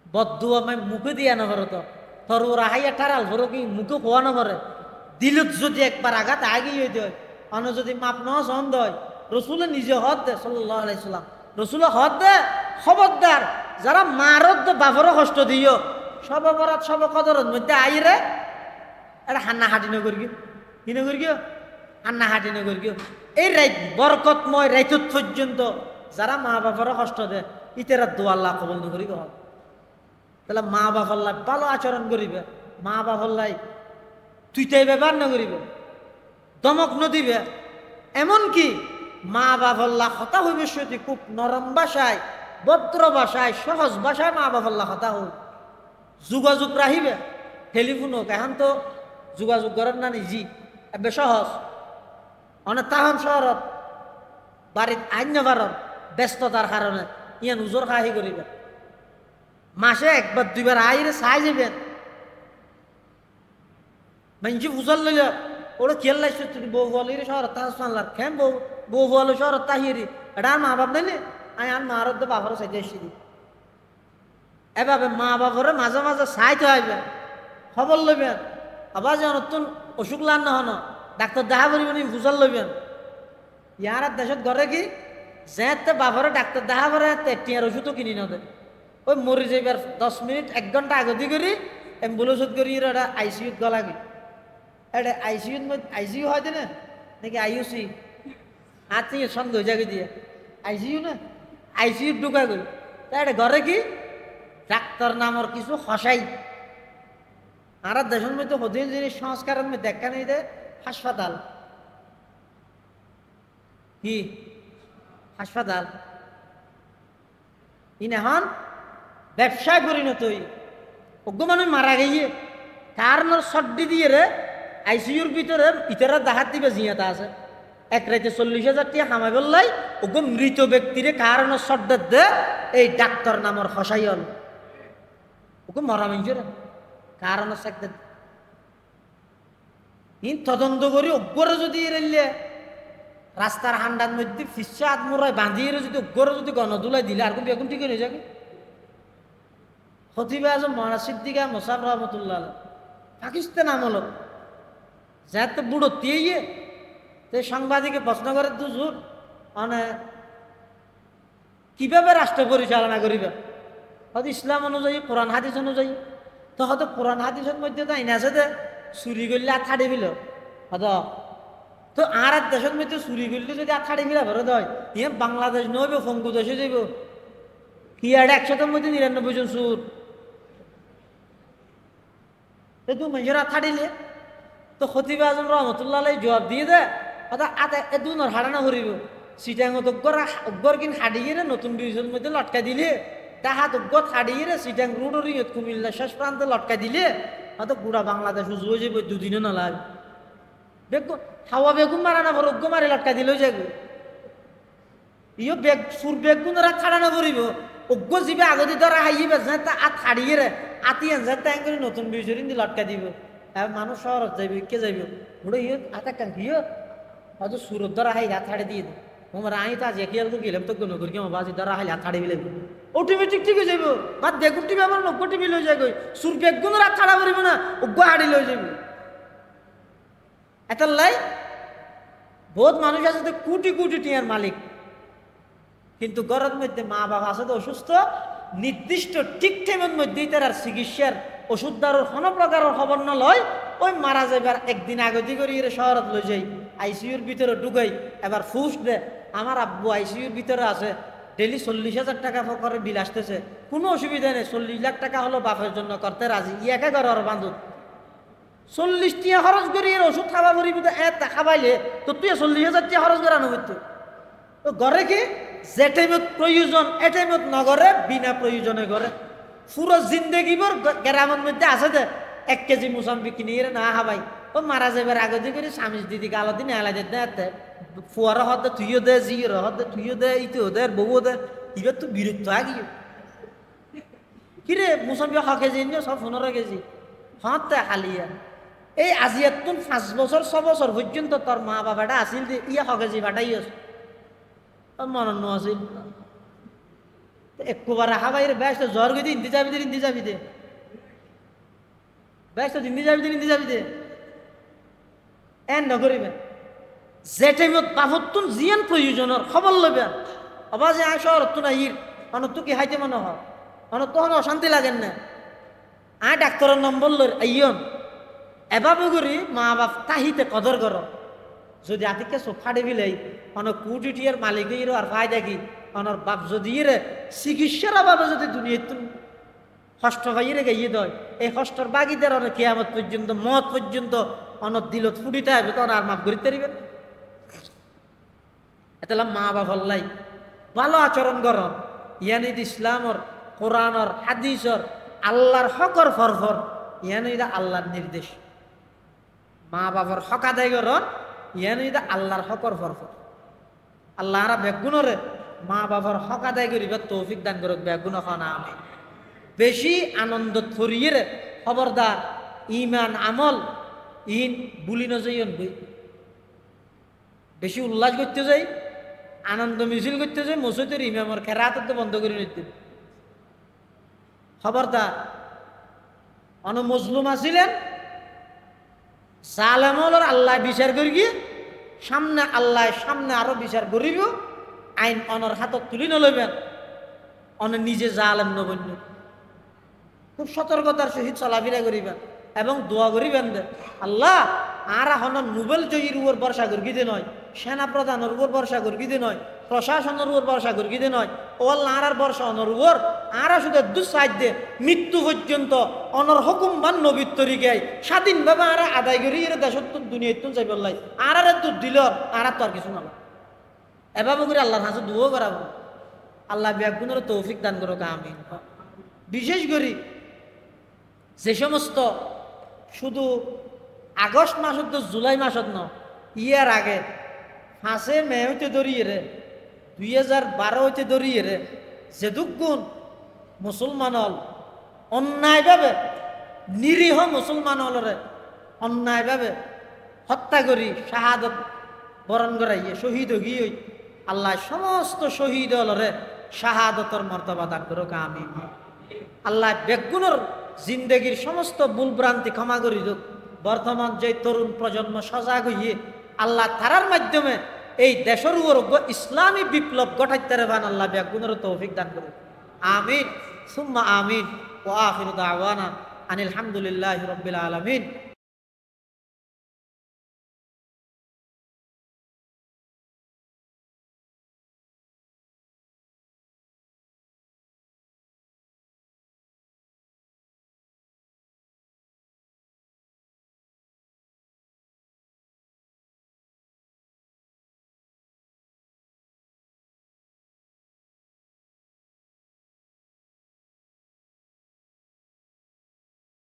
বদ্ধ আমায় মুখে দিয়া না ভরত তোর ওরা হাইয়া টারাল ভরো কি মুখে খোয়া না ভরে দিলত যদি একবার আঘাত আগি হয়ে যায় অন্য যদি মাপ ন সন্দ হয় রসুলে নিজে হদ দে সাল্লাল্লাহু আলাইহি সাল্লাম রসুলে হদ দে খবরদার যারা মারত দে বাপরও কষ্ট দিও সব অপরাধ সব কদরের মধ্যে আইরে এটা হান্না হাঁটি নগর গিয়ে কি নগর গিয়ে হান্না হাঁটি নগর গিয়ে এই রাইত বরকতময় রাইত পর্যন্ত যারা মা বাবারও কষ্ট দেয় ইতেরা দোয়াল্লাহ কবল নগরি হল তাহলে মা বাবাল্লাই ভালো আচরণ করিবে মা বাবাল্লাই তুই তাই ব্যবহার না করিবে দমক নদিবে এমনকি মা বাবাল্লাহ হতা হইবে সত্যি খুব নরম ভাষায় ভদ্র ভাষায় সহজ ভাষায় মা বাবাল্লাহ হতা হই যোগাযোগ রাখিবে টেলিফোন হোক এখন তো যোগাযোগ করেন না নিজি এবে সহজ অনেক তাহন শহরত বাড়িত আইন ভারত ব্যস্ততার কারণে ইয়ান উজোর খাহি করিবে মাসে একবার দুইবার আইরে চাই যাবেন মানুষ বুঝার লইল ওরা খেয়াল লাগছে তুমি বউ বলির শহর তাহ শুনলার খেম বউ বল শহর তাহিরি এটা আর মা বাপ নেই আমি আর মার তো বাবারও চাইতে এসে দিই এভাবে মা বাবারে মাঝে মাঝে চাইতে হইবে খবর লইবেন আবার যে নতুন অসুখ লান নহন ডাক্তার দেখা করিবেন বুঝার লইবেন ইয়ার দেশত ঘরে কি যেতে বাবারে ডাক্তার দেখা করে টিয়ার ওষুধও কিনি নদে ওই মরি যাইবার 10 মিনিট 1 ঘন্টা আগতি করি অ্যাম্বুলেন্সত করি এটা আইসিউত গলাগি এটা আইসিইউ হয় না নাকি আইইউসি আর তুই সন্দেহ জায়গা দিয়ে আইসিইউ না আইসিইউ ঢুকা গই তা এটা ঘরে কি ডাক্তার নামর কিছু হসাই আর দেশের মধ্যে হদিন জিনিস সংস্কারের মধ্যে দেখা নেই দে হাসপাতাল কি হাসপাতাল ইনাহন ব্যবসায় পরিণত হই অজ্ঞ মানুষ মারা গিয়ে কারণ সর্দি দিয়ে রে আইসিইউর ভিতরে ইতারা দাহাত দিবে জিয়াতা আছে এক রাইতে 40,000 টাকা কামাই বললাই ওগো মৃত ব্যক্তিরে কারণ সর্দার দে এই ডাক্তার নামর হসাইল ওগো মরা মানুষের কারণ সাকতে ইন তদন্ত করি অজ্ঞরে যদি এলে রাস্তার হান্ডার মধ্যে ফিসা আত্মরায় বাঁধিয়ে যদি অজ্ঞরে যদি গণদুলাই দিলে আর কোন বেগুন ঠিক হয়ে যাবে খতিবে আজম মহারাজ সিদ্দিকা মোসাফ রহমতুল্লাহ পাকিস্তান আমলত যাতে বুড়ো দিয়ে তো সাংবাদিকে প্রশ্ন করে দুজুর মানে কিভাবে রাষ্ট্র পরিচালনা করিবে হয়তো ইসলাম অনুযায়ী কোরআন হাদিস অনুযায়ী তো হয়তো কোরআন হাদিসের মধ্যে তো আইন আছে যে চুরি করলে আর ছাড়ি দিল হয়তো তো আর এক দেশের মধ্যে চুরি করলে যদি আর ছাড়ি ফিলা ভরে দেয় ইয়ে বাংলাদেশ নইবে ফঙ্গু দেশে যাইব কি আর 100-এর মধ্যে 99 জন সুর তুই মানুষের আর ছাড়িলে তো খতিবে আজম রহমতুল্লাহ জবাব দিয়ে দে আদা এ দুনোর হারানো করিব সিটাঙত অগ্গর কিন হাডিয়ে নতুন ব্রিজের মধ্যে লটকা দিলে তাহাত অগ্গত হাডিয়ে সিটাং রোড রিঙত কুমিল্লা শেষ প্রান্তে লটকা দিলে হয়তো পুরা বাংলাদেশ উজু হয়ে যাবে, দুদিনও না লাগে। বেগুন হাওয়া বেগুন মারা না বড় অজ্ঞ মারি লটকা দিলেও যাইব। ইয়ে বেগ সুর বেগুন ওরা ছাড়া না পড়িব, অজ্ঞ জীবে আগতি ধরা হাইবে তা আত হারিয়ে রে আতি আনসার তাই করে নতুন বিজরিন দিয়ে লটকা দিব। মানুষ শহরত যাইবে, কে যাইব বুড়ো ইয়ে আতা কান ইয়ে হয়তো সুরত ধরা হাই হাত ছাড়ে দিয়ে দেয়। তোমার আই তো আজ একে তো গেলাম তো কোনো করি কেমন বাজি ধরা হাই হাত ছাড়ে বিলে অটোমেটিক ঠিক হয়ে যাইব। বা বেগুন টিভি আমার নব্য টিভি লয়ে যায়, সুর বেগুন রাত ছাড়া পড়িব না, অজ্ঞ হাড়ি লয়ে যাইব। এটার লাই বহুত মানুষ আছে তো কোটি কোটি টিয়ার মালিক, কিন্তু ঘরের মধ্যে মা বাবা আছে তো অসুস্থ, নির্দিষ্ট ঠিক টাইমের মধ্যেই তার চিকিৎসার ওষুধ দ্বারার কোনো প্রকারের খবর না লয়, ওই মারা যাবার একদিন আগতি করে এর শহরত লই যাই, আইসিইউর ভিতরে ঢুকাই, এবার ফুস দে আমার আব্বু আইসিইউর ভিতরে আছে, ডেলি 40,000 টাকা করে বিল আসতেছে, কোনো অসুবিধা নেই, 40 লাখ টাকা হলো বাপের জন্য করতে রাজি, ইয়াকে ঘর বান্ধব 40 টিয়া খরচ করি এর ওষুধ খাওয়া করিবি তো এত খাবাইলে তো তুই 40,000 টিয়া খরচ করা নবি তো ঘরে কি যে টাইমত প্রয়োজন এ টাইমত নগরে বিনা প্রয়োজনে ঘরে পুরো জিন্দগিবর গ্রামের মধ্যে আছে যে 1 কেজি মুসাম্বি কিনে না হাবাই ও মারা যাবার আগতে করে স্বামী দিদি গালো দিন এলাই দে ফুয়ার হতে তুইও দে জির হতে তুইও দে ইতিও দে বউ দে এবার তো বিরক্ত আগিয়ে কিরে মুসাম্বি 1 কেজি নিয়ে সব 15 কেজি হতে হালিয়া এই আজিয়াত তুন 5 বছর 6 বছর পর্যন্ত তোর মা বাবাটা আসিল যে ইয়া 1 কেজি বাটাইস মনন আসিল একবার হাবাইয়ের ব্যস্ত জ্বর গিয়ে হিন্দি যাবি দে ব্যস্ত হিন্দি যাবি দে এন নকরিবেন যে টাইমত বাফতুন জিয়ান প্রয়োজনের খবর লবেন আবাজে আয় শহরত না ইর অনত কি হাইতে মনে হয় অনত তখন অশান্তি লাগেন না আয় ডাক্তারের নম্বর লই আইয়ন এভাবে করি মা বাপ তাহিতে কদর কর যদি আতিকে সোফাড়ে বিলাই অনেক কোটি টিয়ার মালিক আর ফায়দা কি অনর বাপ যদি চিকিৎসার অভাবে যদি দুনিয়াত কষ্ট পাইয়ে গাইয়ে দেয় এই কষ্টর বাগিদের অনেক কেয়ামত পর্যন্ত মত পর্যন্ত অনত দিলত ফুটিতে হবে তখন আর মাফ করিতে পারিবেন। এতলা মা বাপ হল্লাই ভালো আচরণ কর ইয়ানিদ ইসলামর কোরআনর হাদিসর আল্লাহর হকর ফরফর ইয়ানিদা আল্লাহর নির্দেশ মা বাবার হক আদায় কর ইয়ানিদা আল্লাহর হকর ফরফর আল্লাহরা বেগুনরে মা বাবার হক আদায় করিবার তৌফিক দান করুক বেগুন খানা আমি বেশি আনন্দ থরিয়ে খবরদার ইমান আমল ইন বুলি নজয়ন বই বেশি উল্লাস করতে যাই আনন্দ মিছিল করতে যাই মসজিদের ইমামর খেরাত তো বন্ধ করে নিতে খবরদার অন মজলুম আছিলেন জালেমর আল্লাহ বিচার করি গিয়ে সামনে আল্লাহ সামনে আরো বিচার করিব আইন অনর হাতত তুলি নলইবেন অন নিজে জালেম নবন্য খুব সতর্কতার সহিত চলাফেরা করিবেন এবং দোয়া করিবেন দে আল্লাহ আর এখন নোবেল জয়ীর উপর ভরসা করিতে নয় সেনা প্রধানের উপর ভরসা করিতে নয় প্রশাসনের উপর ভরসা করিতে নয় ও আল্লাহর ভরসা অনর উপর আর শুধু দুঃসাধ্য মৃত্যু পর্যন্ত অনর হুকুম বান নবীর তরিকায় স্বাধীনভাবে আর আদায় করি এর দেশত দুনিয়াত যাই বললাই আর তো দিল আর তো আর কিছু না এভাবে করে আল্লাহর হাতে দোয়া করাবো আল্লাহ ব্যাগুনের তৌফিক দান করুক আমিন। বিশেষ করে যে সমস্ত শুধু আগস্ট মাসত তো জুলাই মাসত ন ইয়ার আগে 5 মে হইতে ধরিয়ে রে 2012 হইতে ধরিয়ে রে যেদুগুণ মুসলমান হল অন্যায়ভাবে নিরীহ মুসলমান হলরে অন্যায়ভাবে হত্যা করি শাহাদত বরণ করাইয়ে শহীদ হই আল্লাহ সমস্ত শহীদ হলরে শাহাদতর মর্তবা দান করুক আমিন। আল্লাহ বেগুনের জিন্দগির সমস্ত ভুল ভ্রান্তি ক্ষমা করি দিক বর্তমান যে তরুণ প্রজন্ম সজাগ হইয়ে আল্লাহ তারার মাধ্যমে এই দেশের উপর ইসলামী বিপ্লব ঘটাইতে পারেন আল্লাহ বেগুনের তৌফিক দান করুক আমিন সুম্মা আমিন ওয়া আখিরু দাওয়ানা আনিল হামদুলিল্লাহি রাব্বিল আলামিন।